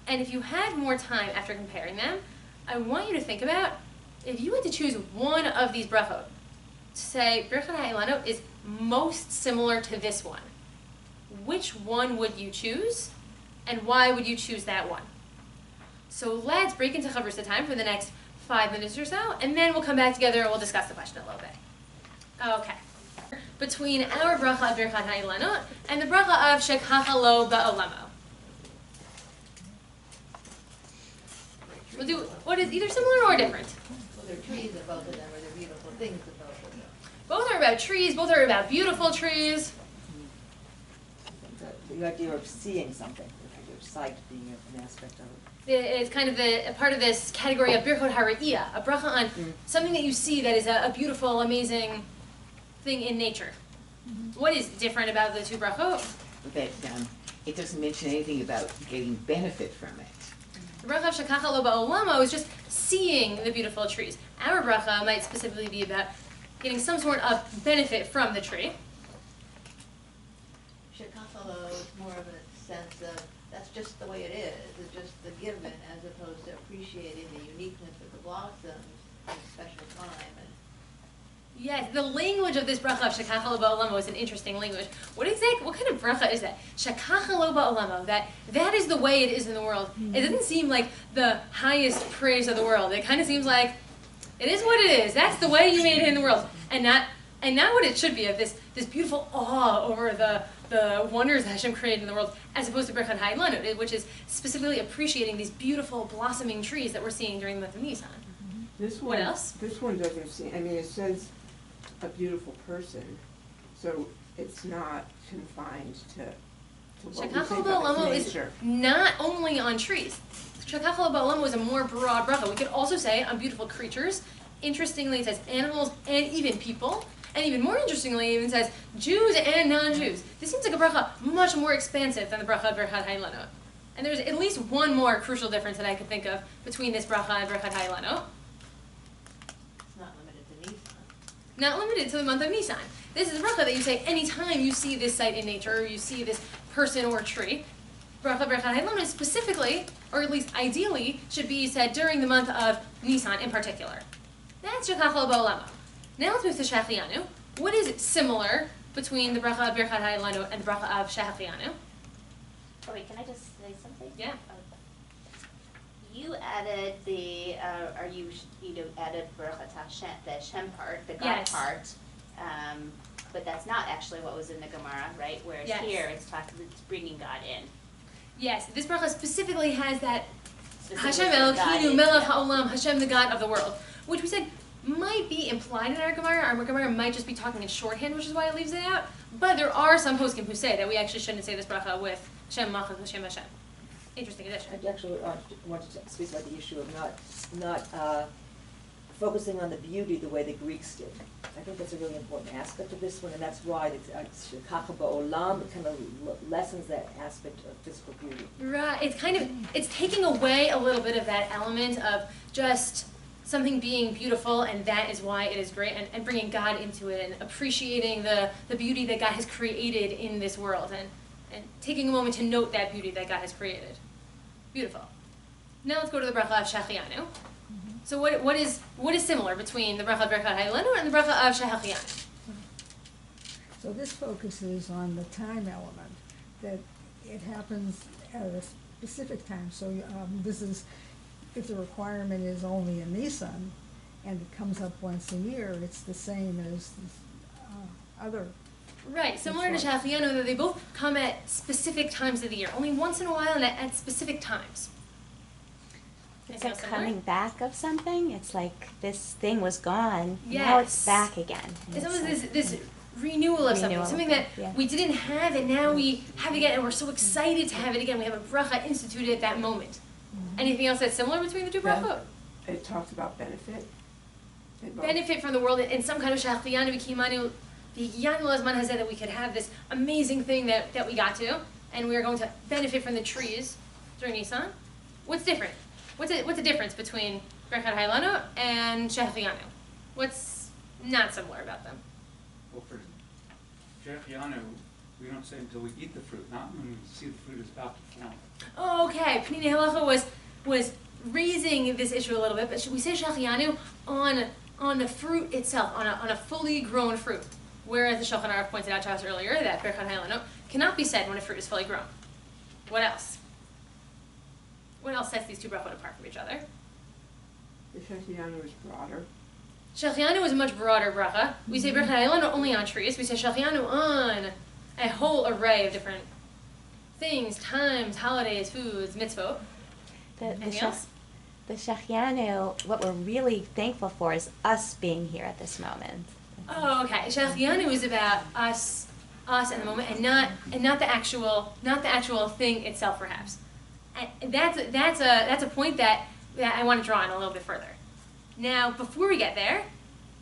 And if you had more time after comparing them, I want you to think about if you had to choose one of these brachot to say Birchat Ha'Ilanot is most similar to this one, which one would you choose, and why would you choose that one? So let's break into chavrusa time for the next 5 minutes or so, and then we'll come back together and we'll discuss the question a little bit. Okay. Between our bracha of Birchat Ha'Ilanot and the bracha of Shekacha Lo Ba'olamo. We'll do what is either similar or different. Well, there are trees of both of them, or there are beautiful things of both of them. Both are about trees, both are about beautiful trees. The idea of seeing something, the sight being an aspect of it. It's kind of a part of this category of Birchot HaRe'iyah, a bracha on something that you see that is a beautiful, amazing thing in nature. What is different about the two brachot? That it doesn't mention anything about getting benefit from it. The bracha of Shekacha Lo Ba'olamo is just seeing the beautiful trees. Our bracha might specifically be about getting some sort of benefit from the tree. Shekacha Lo is more of a sense of that's just the way it is. It's just the given, as opposed to appreciating the uniqueness of the blossoms at a special time. Yes, the language of this bracha of Shekacha Lo Ba'olamo is an interesting language. What kind of bracha is that? Shekacha Lo Ba'olamo, that is the way it is in the world. It doesn't seem like the highest praise of the world. It kind of seems like it is what it is. That's the way you made it in the world. And not and not what it should be of this beautiful awe over the wonders that Hashem created in the world, as opposed to Birchat Ha'Ilanot, which is specifically appreciating these beautiful blossoming trees that we're seeing during the month of Nissan. What else? This one doesn't seem, I mean, it says a beautiful person, so it's not confined to what we Shekach think Ba'olamo of as is nature. not only on trees. Shekach Ba'olamo is a more broad bracha. We could also say on beautiful creatures. Interestingly, it says animals and even people. And even more interestingly, it even says Jews and non-Jews. This seems like a bracha much more expansive than the bracha of Birchat Ha'Ilanot. And there's at least one more crucial difference that I could think of between this bracha and Birchat Ha'Ilanot. It's not limited to Nissan. Not limited to the month of Nisan. This is a bracha that you say anytime you see this site in nature, or you see this person or tree. Bracha Birchat Ha'Ilanot specifically, or at least ideally, should be said during the month of Nisan in particular. That's Shekach Ba'olamo. Now let's move to Shechianu. What is similar between the bracha of Birchat Ha'Ilanot and the bracha of Shechianu? Oh wait, can I just say something? Yeah. You added the, added Birchat Hashem, the Shem part, the God Yes. part, but that's not actually what was in the Gemara, right? Whereas Yes. here it's bringing God in. Yes, this bracha specifically has that Specifically Hashem God Elokeinu in, Melech yeah. Ha'olam, Hashem the God of the world, which we said might be implied in our Gemara. Our Gemara might just be talking in shorthand, which is why it leaves it out. But there are some poskim who say that we actually shouldn't say this bracha with Shem Machas Hashem Hashem. Interesting addition. I actually wanted to speak about the issue of not focusing on the beauty the way the Greeks did. I think that's a really important aspect of this one, and that's why it's Shekach Ba'olam kind of lessens that aspect of physical beauty. Right. It's taking away a little bit of that element of just something being beautiful, and that is why it is great, and bringing God into it, and appreciating the beauty that God has created in this world, and taking a moment to note that beauty that God has created. Beautiful. Now let's go to the bracha of Shechianu. So what is similar between the bracha of Birchat Ha'Ilanot and the bracha of Shechianu? So this focuses on the time element, that it happens at a specific time. So this is, if the requirement is only in Nissan, and it comes up once a year, it's the same as other. Right, similar to Shechianu, that they both come at specific times of the year, only once in a while and at specific times. It's like coming back of something. It's like this thing was gone, Yes. now it's back again. And It's almost like this renewal of renewal something of that it, yeah. we didn't have, and now we have it again, and we're so excited to have it again. We have a bracha instituted at that moment. Anything else that's similar between the two brachot? It talks about benefit. Benefit from the world, and some kind of Shechianu V'Kimanu V'Higiyanu Lazman has said that we could have this amazing thing that we got to, and we are going to benefit from the trees during Nisan. What's different? What's the difference between Birchat Ha'Ilanot and Shechianu? What's not similar about them? Well, for Shechianu, we don't say until we eat the fruit, not when we see the fruit is about to form. Oh, okay. Panini Halacha was raising this issue a little bit, but we say Shechianu on the fruit itself, on a fully grown fruit. Whereas the Shulchan Aruch pointed out to us earlier that Birchat Ha'Ilanot cannot be said when a fruit is fully grown. What else? What else sets these two brachot apart from each other? The Shechianu is broader. Shechianu is a much broader bracha. We say Birchat Ha'Ilanot only on trees. We say Shechianu on a whole array of different things, times, holidays, foods, mitzvot. Anything else? The Shechianu, what we're really thankful for is us being here at this moment. Oh, okay. Shechianu is about us in the moment, and not the actual thing itself, perhaps. And that's a point that I want to draw on a little bit further. Now, before we get there,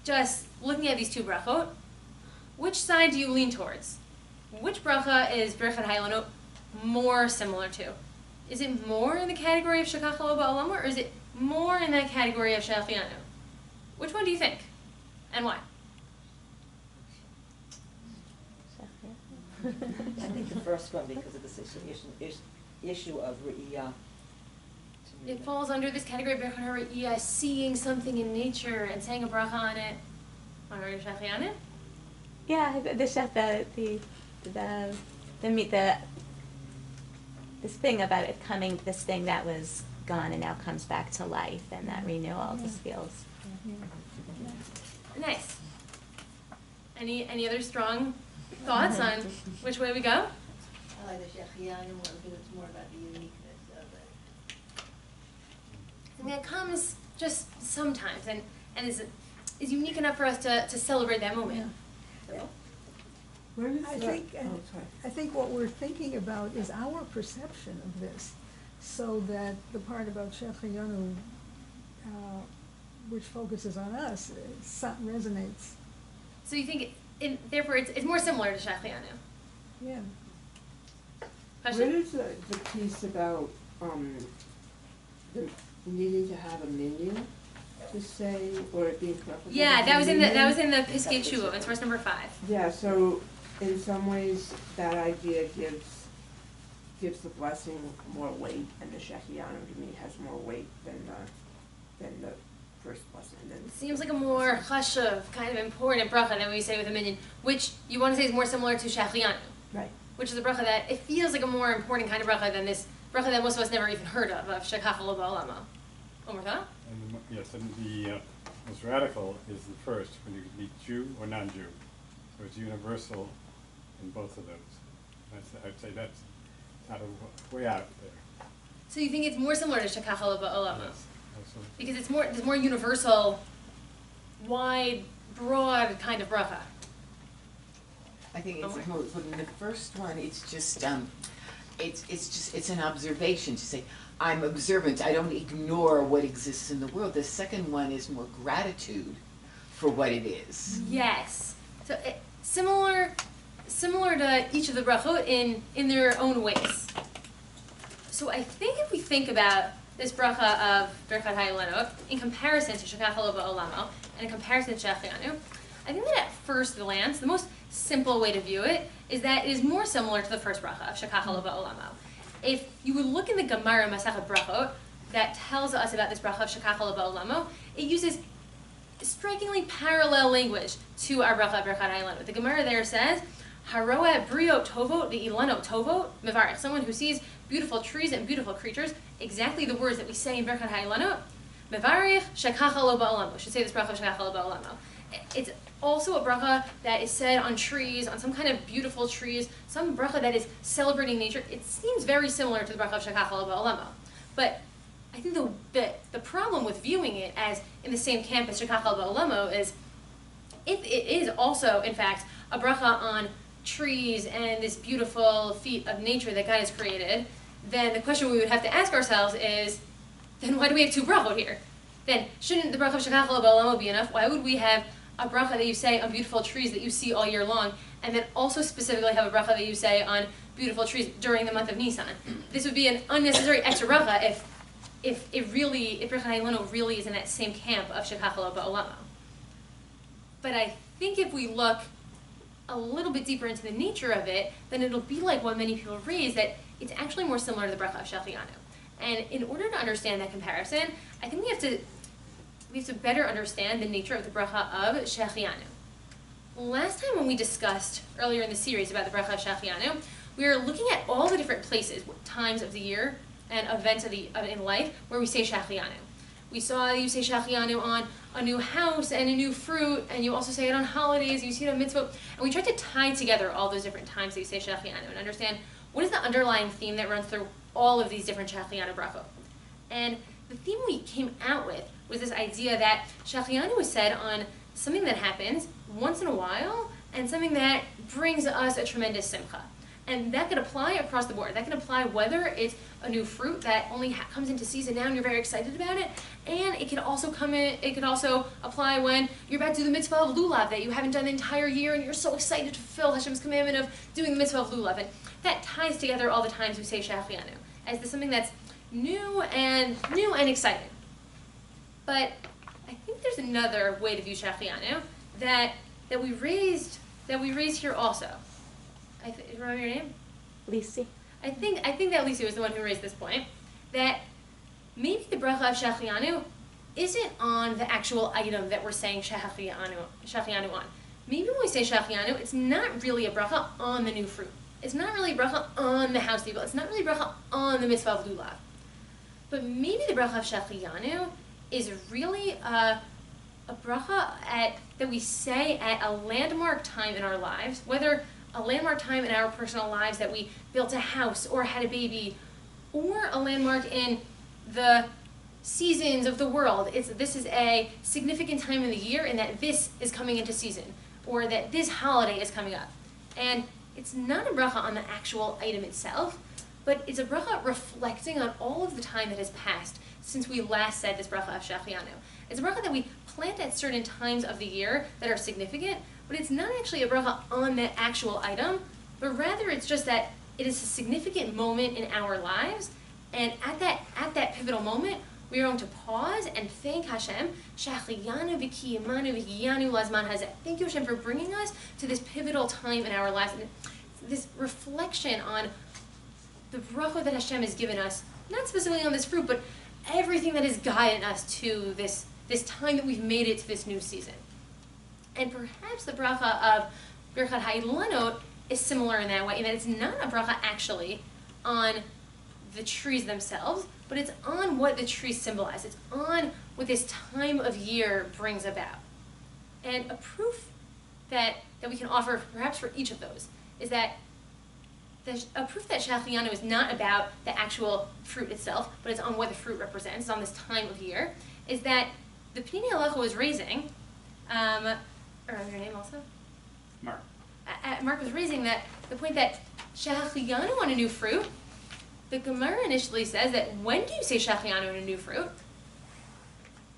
just looking at these two brachot, which side do you lean towards? Which bracha is Birchat Ha'Ilanot more similar to? Is it more in the category of Shekach Ba'olam, or is it more in that category of Shechianu? Which one do you think, and why? I think the first one, because of this issue of Re'iyah. It falls under this category of Birchat Re'iyah, seeing something in nature and saying a bracha on it. Want to read Shechianu? Yeah, this thing about it coming, this thing that was gone and now comes back to life, and that renewal just feels. Nice. Any other strong thoughts on which way we go? I like the Shechianu one because it's more about the uniqueness of it. I mean, it comes just sometimes and is unique enough for us to celebrate that moment. Yeah. Where is I that? think, Oh, sorry. I think what we're thinking about is our perception of this, so that the part about Shechianu, which focuses on us, resonates. So you think, therefore, it's more similar to Shechianu? Yeah. Where Question? is the piece about, the needing to have a minion to say, or it being preferable? Yeah, to that have was a in the minion? Piskei Tshuva. It's verse number 5. Yeah, so in some ways, that idea gives the blessing more weight, and the Shechianu to me has more weight than the first blessing. It seems like a more chashuv, kind of important bracha than we say with a minion, which you want to say is more similar to Shechianu. Right. Which is a bracha that, it feels like a more important kind of bracha than this bracha that most of us never even heard of Shekach lo ba'olamo. One more thought? And yes, and the most radical is the first, when you meet Jew or non-Jew. So it's universal in both of those. I'd say that's out of way out there. So you think it's more similar to Shekach lo ba'olamo? Yes, absolutely. Because there's more universal, wide, broad kind of bracha. I think it's more, but in the first one, it's just, it's an observation to say, I'm observant, I don't ignore what exists in the world. The second one is more gratitude for what it is. Yes. So similar to each of the brachot in their own ways. So I think if we think about this bracha of Birchat Ha'Ilanot in comparison to Shekach lo ba'olamo and in comparison to Shechianu, I think that at first glance, the most simple way to view it is that it is more similar to the first bracha of Shekach lo ba'olamo. If you would look in the Gemara Masachet Brachot that tells us about this bracha of Shekach lo ba'olamo, it uses strikingly parallel language to our bracha of Birchat Ha'Ilanot. The Gemara there says, Haroeh briot tovot ve'ilanot tovot mevarich. Someone who sees beautiful trees and beautiful creatures, exactly the words that we say in Birchat Ha'Ilanot, mevarich Shekach lo ba'olamo. Should say this bracha of Shekach lo ba'olamo. It's also a bracha that is said on trees, on some kind of beautiful trees, some bracha that is celebrating nature. It seems very similar to the bracha of Shekach lo ba'olamo. But I think the problem with viewing it as in the same camp as Shekach lo ba'olamo is, if it is also, in fact, a bracha on trees and this beautiful feat of nature that God has created, then the question we would have to ask ourselves is, then why do we have two brachot here? Then shouldn't the bracha of Shekach lo ba'olamo be enough? Why would we have a bracha that you say on beautiful trees that you see all year long, and then also specifically have a bracha that you say on beautiful trees during the month of Nissan? This would be an unnecessary extra bracha if Birchat Ha'Ilanot really is in that same camp of Shekach lo ba'olamo. But I think if we look a little bit deeper into the nature of it, then it'll be like what many people raise, that it's actually more similar to the bracha of Shechianu. And in order to understand that comparison, I think we have to better understand the nature of the bracha of Shechianu. Last time when we discussed earlier in the series about the bracha of Shechianu, we were looking at all the different places, times of the year, and events in life where we say Shechianu. We saw you say Shechianu on a new house and a new fruit, and you also say it on holidays, you see it on mitzvot, and we tried to tie together all those different times that you say Shechianu and understand what is the underlying theme that runs through all of these different Shechianu brachot. And the theme we came out with was this idea that Shechianu was said on something that happens once in a while and something that brings us a tremendous simcha. And that could apply across the board. That can apply whether it's a new fruit that only comes into season now and you're very excited about it, and it can also apply when you're about to do the mitzvah of lulav that you haven't done the entire year and you're so excited to fulfill Hashem's commandment of doing the mitzvah of lulav. And that ties together all the times we say Shechianu as something that's new and exciting. But I think there's another way to view Shechianu that we raised here also. Remember your name? Lisi. I think that Lisi was the one who raised this point, that maybe the bracha of Shechianu isn't on the actual item that we're saying Shechianu on. Maybe when we say Shechianu, it's not really a bracha on the new fruit. It's not really a bracha on the house table. It's not really a bracha on the mitzvah of lulav. But maybe the bracha of Shechianu is really a a bracha that we say at a landmark time in our lives, whether a landmark time in our personal lives that we built a house or had a baby, or a landmark in the seasons of the world. This is a significant time in the year in that this is coming into season, or that this holiday is coming up. And it's not a bracha on the actual item itself, but it's a bracha reflecting on all of the time that has passed since we last said this bracha of Shechianu. It's a bracha that we plant at certain times of the year that are significant, but it's not actually a bracha on the actual item, but rather it's just that it is a significant moment in our lives, and at that pivotal moment, we are going to pause and thank Hashem, Shechianu v'kiyamanu v'hiyanu lazman hazeh. Thank you, Hashem, for bringing us to this pivotal time in our lives, and this reflection on the bracha that Hashem has given us, not specifically on this fruit, but everything that has guided us to this time that we've made it to this new season. And perhaps the bracha of Birchat Ha'Ilanot is similar in that way, in that it's not a bracha actually on the trees themselves, but it's on what the trees symbolize. It's on what this time of year brings about. And a proof that we can offer perhaps for each of those is that a proof that Shechianu is not about the actual fruit itself, but it's on what the fruit represents, it's on this time of year, is that the Pnei Halacha was raising, or your name also? Mark. Mark was raising the point that Shechianu on a new fruit, the Gemara initially says that when do you say Shechianu on a new fruit?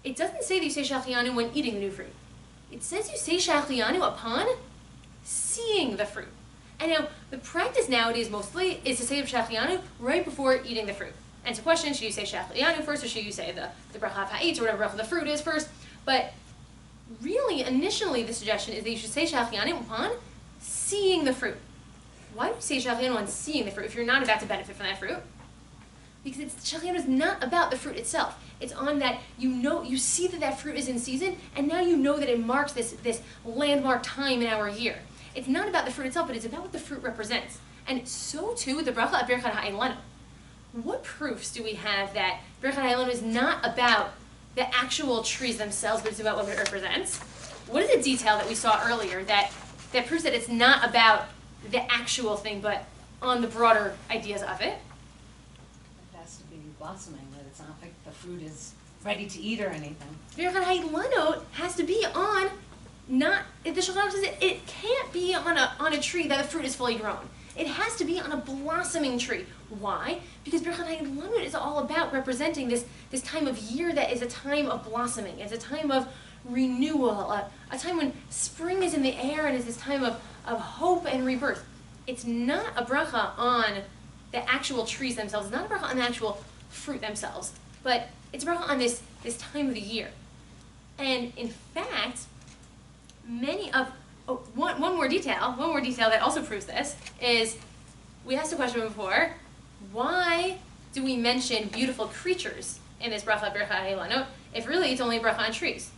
It doesn't say that you say Shechianu when eating the new fruit. It says you say Shechianu upon seeing the fruit. And now, the practice nowadays mostly is to say Shechianu right before eating the fruit. And it's a question, should you say Shechianu first, or should you say the bracha of ha'itz, or whatever bracha the fruit is first? But really, initially, the suggestion is that you should say Shechianu upon seeing the fruit. Why do you say Shechianu on seeing the fruit if you're not about to benefit from that fruit? Because Shechianu is not about the fruit itself. It's on that you see that fruit is in season, and now you know that it marks this landmark time in our year. It's not about the fruit itself, but it's about what the fruit represents. And so too with the bracha of Birchat Ha'Ilanot. What proofs do we have that Birchat Ha'Ilanot is not about the actual trees themselves, but it's about what it represents? What is the detail that we saw earlier that proves that it's not about the actual thing, but on the broader ideas of it? It has to be blossoming, that it's not like the fruit is ready to eat or anything. Birchat Ha'Ilanot has to be on the Shulchan Aruch says it can't be on a tree that the fruit is fully grown. It has to be on a blossoming tree. Why? Because Birchat Ha'Ilanot is all about representing this time of year that is a time of blossoming. It's a time of renewal, a time when spring is in the air and is this time of hope and rebirth. It's not a bracha on the actual trees themselves. It's not a bracha on the actual fruit themselves. But it's a bracha on this time of the year. And in fact, one more detail that also proves this is, we asked a question before, why do we mention beautiful creatures in this bracha Birchat Ha'Ilanot if really it's only a bracha on trees?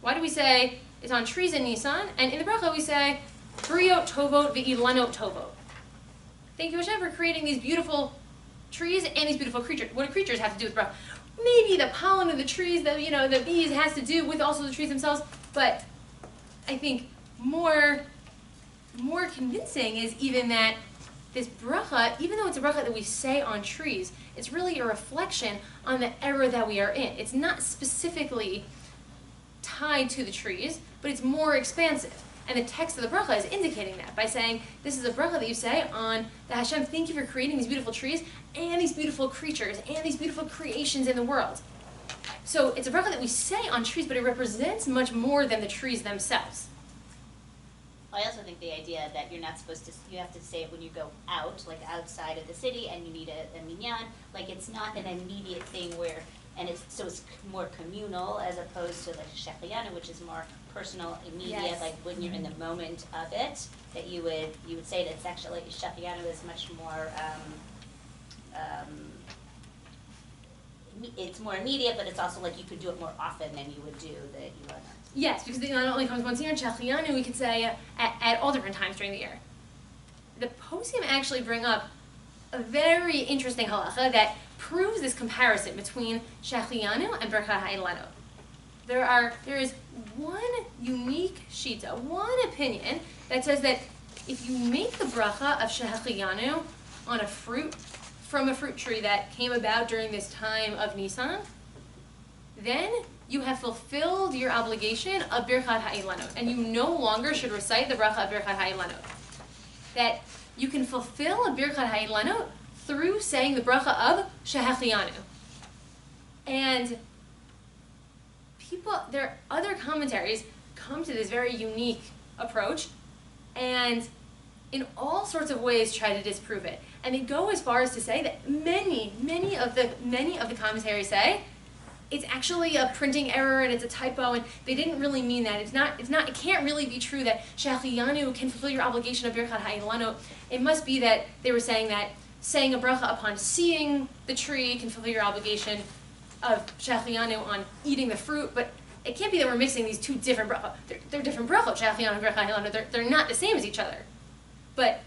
Why do we say it's on trees in Nissan, and in the bracha we say Briot Tovot V'ilanot Tovot? Thank you, Hashem, for creating these beautiful trees and these beautiful creatures. What do creatures have to do with bracha? Maybe the pollen of the trees, the bees has to do with also the trees themselves, but I think more convincing is even that this bracha, even though it's a bracha that we say on trees, it's really a reflection on the era that we are in. It's not specifically tied to the trees, but it's more expansive. And the text of the bracha is indicating that by saying, this is a bracha that you say on the Hashem, thank you for creating these beautiful trees and these beautiful creatures and these beautiful creations in the world. So it's a bracha that we say on trees, but it represents much more than the trees themselves. I also think the idea that you're not supposed to, you have to say it when you go out, like outside of the city, and you need a minyan, like it's not an immediate thing where, and it's more communal as opposed to like Shechianu, which is more personal, immediate, Yes. like when you're in the moment of it, that you would say that it's actually, Shechianu is much more, it's more immediate, but it's also like you could do it more often than you would do the Ilanot. Yes, because it not only comes once a year in Shechianu, we could say at all different times during the year. The poskim actually bring up a very interesting halacha that proves this comparison between Shechianu and Birchat Ha'Ilanot. there is one unique shita, one opinion that says that if you make the bracha of Shehecheyanu on a fruit, from a fruit tree that came about during this time of Nissan, then you have fulfilled your obligation of Birchat Ha'Ilanot, and you no longer should recite the bracha of Birchat Ha'Ilanot. That you can fulfill a Birchat Ha'Ilanot through saying the bracha of Shehecheyanu. And there are other commentaries come to this very unique approach, and in all sorts of ways try to disprove it. And they go as far as to say that many of the commentaries say it's actually a printing error and it's a typo, and they didn't really mean that. It can't really be true that Shehecheyanu can fulfill your obligation of Birchat Ha'Ilanot. It must be that they were saying that saying a bracha upon seeing the tree can fulfill your obligation of Shehecheyanu on eating the fruit, but it can't be that we're mixing these two different brachot. They're different brachot, Shehecheyanu and Birchat Ha'Ilanot. They're not the same as each other. But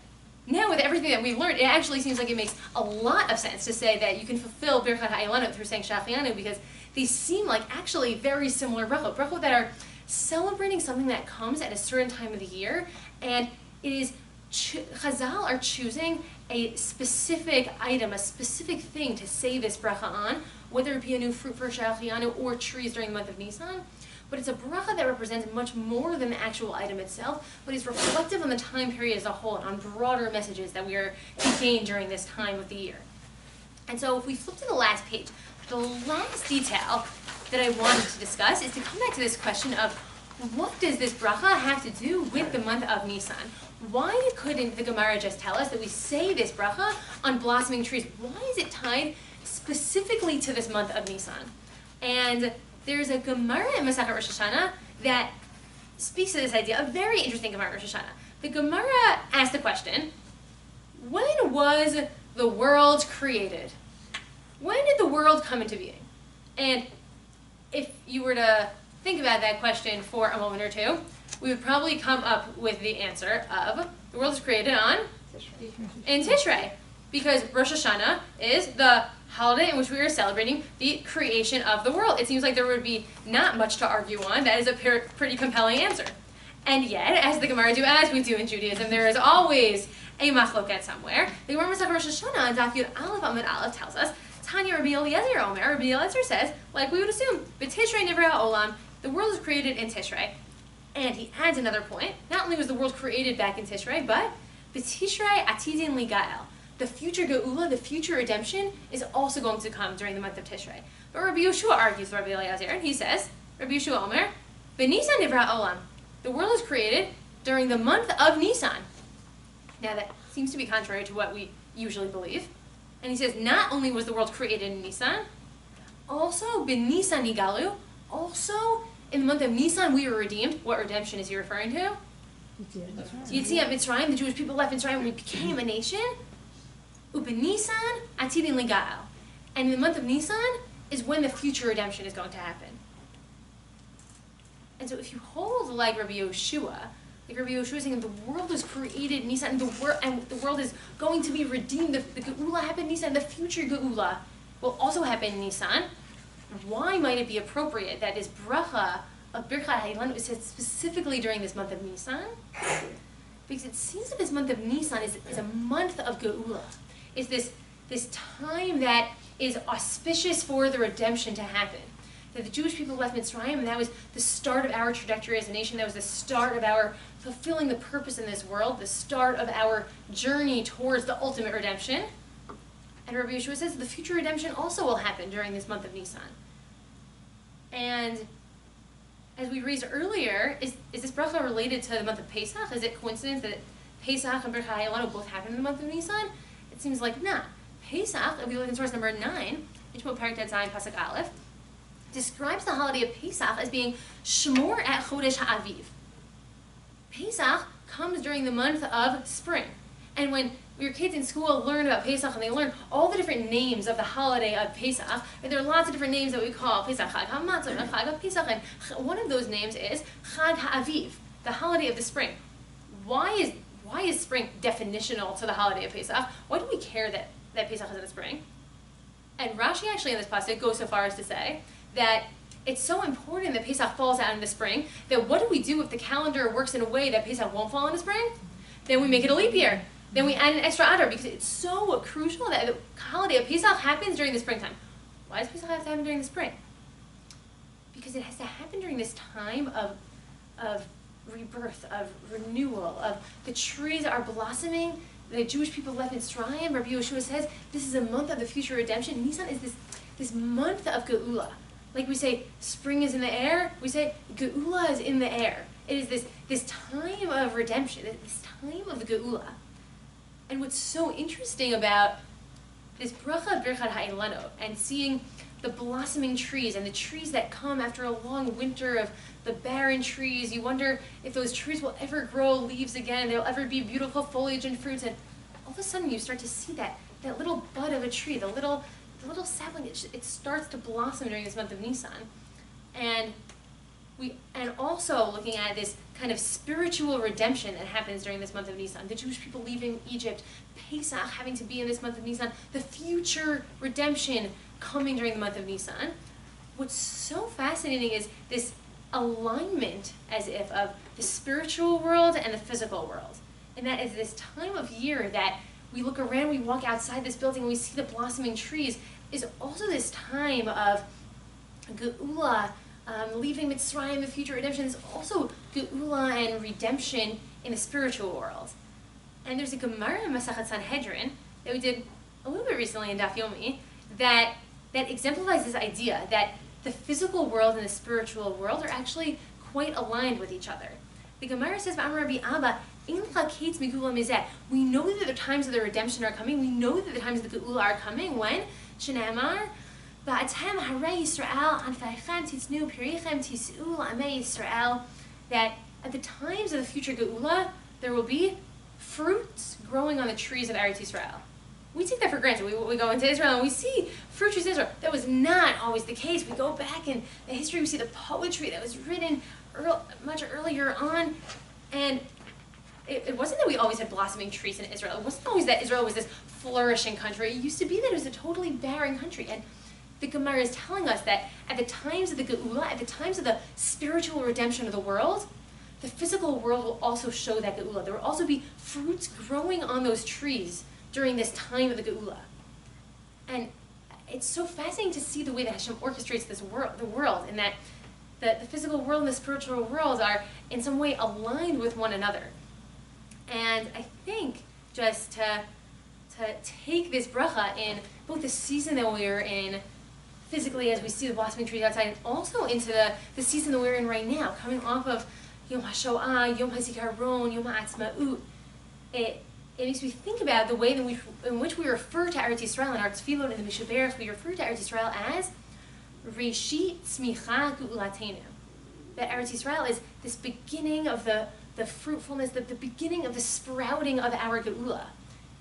now with everything that we've learned, it actually seems like it makes a lot of sense to say that you can fulfill Birchat Ha'Ilanot through saying Shehecheyanu, because they seem like actually very similar brachot that are celebrating something that comes at a certain time of the year, and it is Chazal are choosing a specific item, a specific thing to say this bracha on, whether it be a new fruit for Shehecheyanu or trees during the month of Nisan. But it's a bracha that represents much more than the actual item itself, but is reflective on the time period as a whole and on broader messages that we are to gain during this time of the year. And so if we flip to the last page, the last detail that I wanted to discuss is to come back to this question of what does this bracha have to do with the month of Nisan? Why couldn't the Gemara just tell us that we say this bracha on blossoming trees? Why is it tied specifically to this month of Nisan? And there's a Gemara in Masechet Rosh Hashanah that speaks to this idea, a very interesting Gemara in Rosh Hashanah. The Gemara asked the question, when was the world created? When did the world come into being? And if you were to think about that question for a moment or two, we would probably come up with the answer of the world was created on in Tishrei, because Rosh Hashanah is the holiday in which we are celebrating the creation of the world. It seems like there would be not much to argue on. That is a pretty compelling answer. And yet, as the Gemara do, as we do in Judaism, there is always a machloket somewhere. The Gemara Masechet Rosh Hashanah and Daf Yud Aleph Amud Aleph tells us, Tanya Rabbi Eliezer Omer, Rabbi Eliezer says, like we would assume, B'Tishrei Nivra Ha'olam, the world was created in Tishrei. And he adds another point. Not only was the world created back in Tishrei, but B'Tishrei Atidin Ligael. The future Geula, the future redemption, is also going to come during the month of Tishrei. But Rabbi Yeshua argues with Rabbi Eliezer, and he says, Rabbi Yeshua Omer, B'Nisan Nivra Olam. The world is created during the month of Nisan. Now that seems to be contrary to what we usually believe. And he says, not only was the world created in Nisan, also B'Nisan Nigalu, also in the month of Nisan we were redeemed. What redemption is he referring to? Yetziat Mitzrayim, the Jewish people left Mitzrayim and we became a nation. U'B'Nisan Atidin Ligael. And in the month of Nisan is when the future redemption is going to happen. And so if you hold like Rabbi Yeshua, is saying the world was created in Nisan, and the world is going to be redeemed. The Geula happened in Nisan, the future Geula will also happen in Nisan. Why might it be appropriate that this bracha of Birchat Ha'Ilanot is said specifically during this month of Nisan? Because it seems that this month of Nisan is a month of Geula. It's this time that is auspicious for the redemption to happen. That the Jewish people left Mitzrayim, and that was the start of our trajectory as a nation. That was the start of our fulfilling the purpose in this world, the start of our journey towards the ultimate redemption. And Rabbi Yeshua says the future redemption also will happen during this month of Nisan. And as we raised earlier, is this bracha related to the month of Pesach? Is it coincidence that Pesach and Birchat Ha'Ilanot both happen in the month of Nisan? It seems like not. Pesach, if we look in source number 9, Ishmael Parak Tet Zayin Pasuk Aleph, describes the holiday of Pesach as being Shmor at Chodesh Ha'aviv. Pesach comes during the month of spring. And when your kids in school learn about Pesach and they learn all the different names of the holiday of Pesach, and there are lots of different names that we call Pesach, Chag HaMatzah, and Chag HaPesach, and one of those names is Chag HaAviv, the holiday of the spring. Why is spring definitional to the holiday of Pesach? Why do we care that Pesach is in the spring? And Rashi actually in this passage goes so far as to say that it's so important that Pesach falls out in the spring, that what do we do if the calendar works in a way that Pesach won't fall in the spring? Then we make it a leap year. Then we add an extra Adar, because it's so crucial that the holiday of Pesach happens during the springtime. Why does Pesach have to happen during the spring? Because it has to happen during this time of rebirth, of renewal, of the trees are blossoming. The Jewish people left Mitzrayim. Rabbi Yeshua says this is a month of the future redemption. Nissan is this month of Geula. Like we say, spring is in the air. We say Geula is in the air. It is this time of redemption, this time of the Geula. And what's so interesting about this bracha Birchat Ha'Ilanot and seeing the blossoming trees and the trees that come after a long winter of the barren trees, you wonder if those trees will ever grow leaves again, there'll ever be beautiful foliage and fruits, and all of a sudden you start to see that little bud of a tree, the little sapling, it starts to blossom during this month of Nissan. And also looking at this kind of spiritual redemption that happens during this month of Nissan. The Jewish people leaving Egypt, Pesach having to be in this month of Nissan, the future redemption coming during the month of Nissan. What's so fascinating is this alignment, as if, of the spiritual world and the physical world. And that is this time of year that we look around, we walk outside this building, we see the blossoming trees, is also this time of Geula, leaving Mitzrayim, the future redemption. Is also Geula and redemption in the spiritual world. And there's a Gemara in Masachet Sanhedrin that we did a little bit recently in Daf Yomi that exemplifies this idea that the physical world and the spiritual world are actually quite aligned with each other. The Gemara says, Rabbi Abba, we know that the times of the redemption are coming. We know that the times of the Geula are coming. When? Shenamar, Ba'atem Harei Yisrael, Anfaychem Titznu Pirichem Tis'u Amei Yisrael, that at the times of the future Geula, there will be fruits growing on the trees of Eretz Yisrael. We take that for granted. We go into Israel and we see fruit trees in Israel. That was not always the case. We go back in the history, we see the poetry that was written much earlier on, and it wasn't that we always had blossoming trees in Israel. It wasn't always that Israel was this flourishing country. It used to be that it was a totally barren country. And the Gemara is telling us that at the times of the Geula, at the times of the spiritual redemption of the world, the physical world will also show that Geula. There will also be fruits growing on those trees during this time of the Geula. And it's so fascinating to see the way that Hashem orchestrates the world, and that the physical world and the spiritual world are in some way aligned with one another. And I think just to take this bracha in both the season that we're in physically as we see the blossoming trees outside, and also into the season that we're in right now, coming off of Yom HaShoah, Yom HaZikaron, Yom HaAtzma'ut, it makes me think about the way in which we refer to Eretz Yisrael in our tefillot and the Mishaberach. We refer to Eretz Yisrael as Reshit Tzmicha Ge'ulatenu. That Eretz Yisrael is this beginning of the fruitfulness, the beginning of the sprouting of our Geula.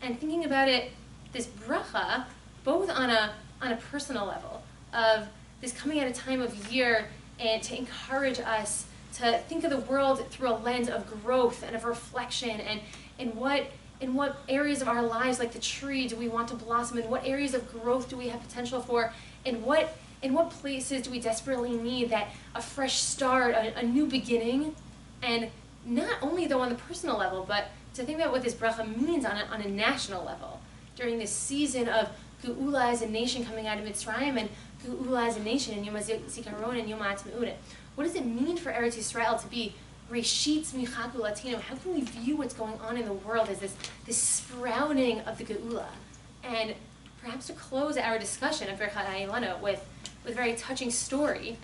And thinking about it, this bracha, both on a personal level, of this coming at a time of year and to encourage us to think of the world through a lens of growth and of reflection, and in what areas of our lives, like the tree, do we want to blossom? In what areas of growth do we have potential for? In what places do we desperately need that a fresh start, a new beginning? And not only though on the personal level, but to think about what this bracha means on a national level during this season of Geula as a nation coming out of Mitzrayim, and Geula as a nation in Yom HaZikaron and Yom HaAtzma'ut. What does it mean for Eretz Yisrael to be Reshit Tzmicha Ge'ulatenu? How can we view what's going on in the world as this sprouting of the Geula? And perhaps to close our discussion of Birchat Ha'Ilanot with a very touching story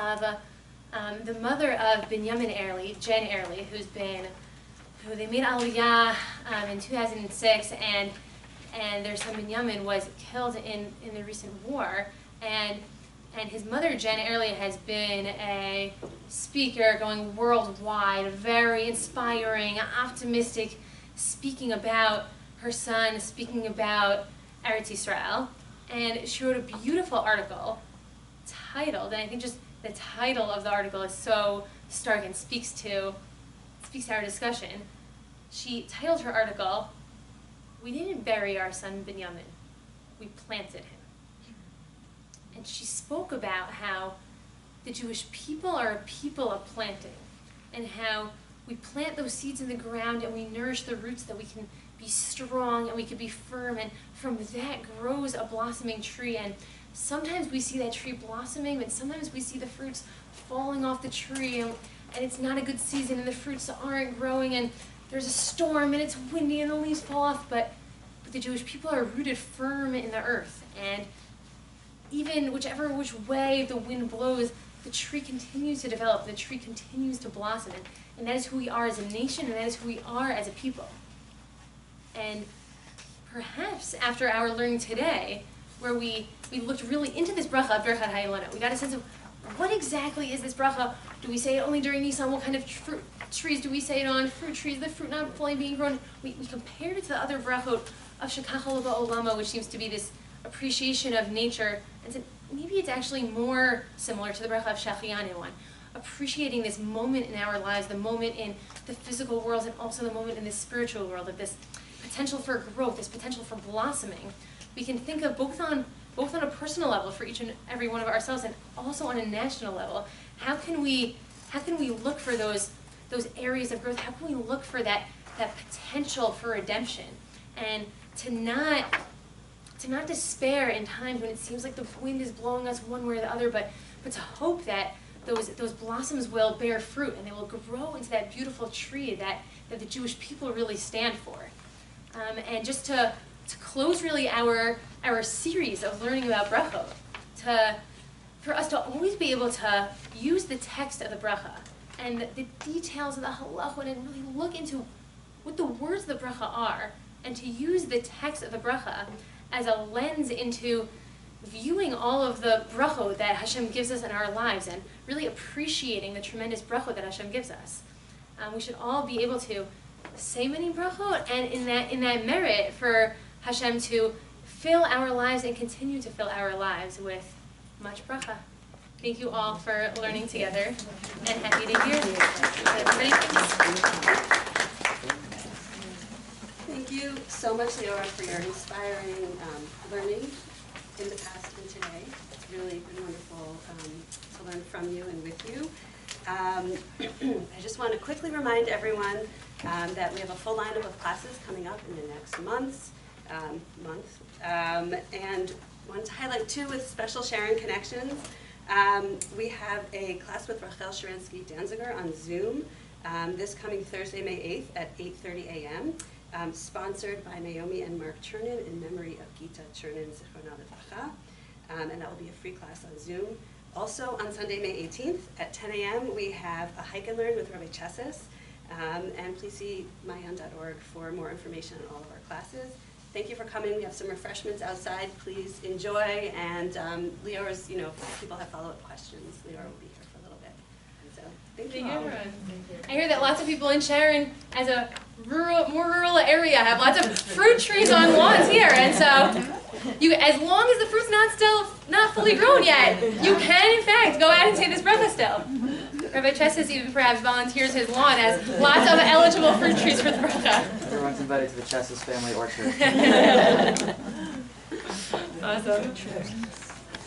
of the mother of Binyamin Early, Jen Early, who they made Aliyah in 2006, and their son Binyamin was killed in the recent war, and his mother, Jen Early, has been a speaker going worldwide, very inspiring, optimistic, speaking about her son, speaking about Eretz Yisrael. And she wrote a beautiful article titled, and I think just the title of the article is so stark and speaks to our discussion. She titled her article, "We didn't bury our son Binyamin, we planted him." And she spoke about how the Jewish people are a people of planting, and how we plant those seeds in the ground and we nourish the roots that we can be strong and we can be firm, and from that grows a blossoming tree. And sometimes we see that tree blossoming, but sometimes we see the fruits falling off the tree, and it's not a good season and the fruits aren't growing, and there's a storm and it's windy and the leaves fall off, but the Jewish people are rooted firm in the earth, and even which way the wind blows, the tree continues to develop, the tree continues to blossom, and that is who we are as a nation, and that is who we are as a people. And perhaps after our learning today, where we looked really into this bracha of Birchat Ha'Ilanot, we got a sense of what exactly is this bracha? Do we say it only during Nissan? What kind of fruit trees do we say it on? Fruit trees, the fruit not fully being grown. We compared it to the other brachot of Shekachal Ba'olama, which seems to be this appreciation of nature, and said maybe it's actually more similar to the bracha of Shechianu one, appreciating this moment in our lives, the moment in the physical world, and also the moment in the spiritual world, of this potential for growth, this potential for blossoming. We can think of both on a personal level for each and every one of ourselves, and also on a national level. How can we look for those areas of growth? How can we look for that potential for redemption, and to not despair in times when it seems like the wind is blowing us one way or the other, but to hope that those blossoms will bear fruit and they will grow into that beautiful tree that the Jewish people really stand for. And just to close really our series of learning about brachot, for us to always be able to use the text of the bracha and the details of the halacha, and really look into what the words of the bracha are, and to use the text of the bracha as a lens into viewing all of the brachot that Hashem gives us in our lives, and really appreciating the tremendous brachot that Hashem gives us. We should all be able to say many brachot, and in that merit for Hashem to fill our lives and continue to fill our lives with much bracha. Thank you all for learning together, and happy to hear you. Thank you so much, Leora, for your inspiring learning in the past and today. It's really been wonderful to learn from you and with you. I just want to quickly remind everyone that we have a full lineup of classes coming up in the next month. And want to highlight two with special sharing connections. We have a class with Rachel Sharansky-Danziger on Zoom this coming Thursday, May 8th at 8:30 a.m., sponsored by Naomi and Mark Chernin in memory of Gita Chernin, Zichrona Livracha, and that will be a free class on Zoom. Also on Sunday, May 18th at 10 a.m., we have a hike and learn with Rabbi Chessis, and please see mayan.org for more information on all of our classes. Thank you for coming. We have some refreshments outside. Please enjoy. And Leora's, if people have follow-up questions, Leora will be here for a little bit. And so, thank you all. I hear that lots of people in Sharon, as a more rural area, have lots of fruit trees on lawns here. And so, as long as the fruit's not fully grown yet, you can, in fact, go out and say this bracha still. Rabbi Chessis even perhaps volunteers his lawn as lots of eligible fruit trees for the bracha. Everyone's invited to the Chessis family orchard. Awesome.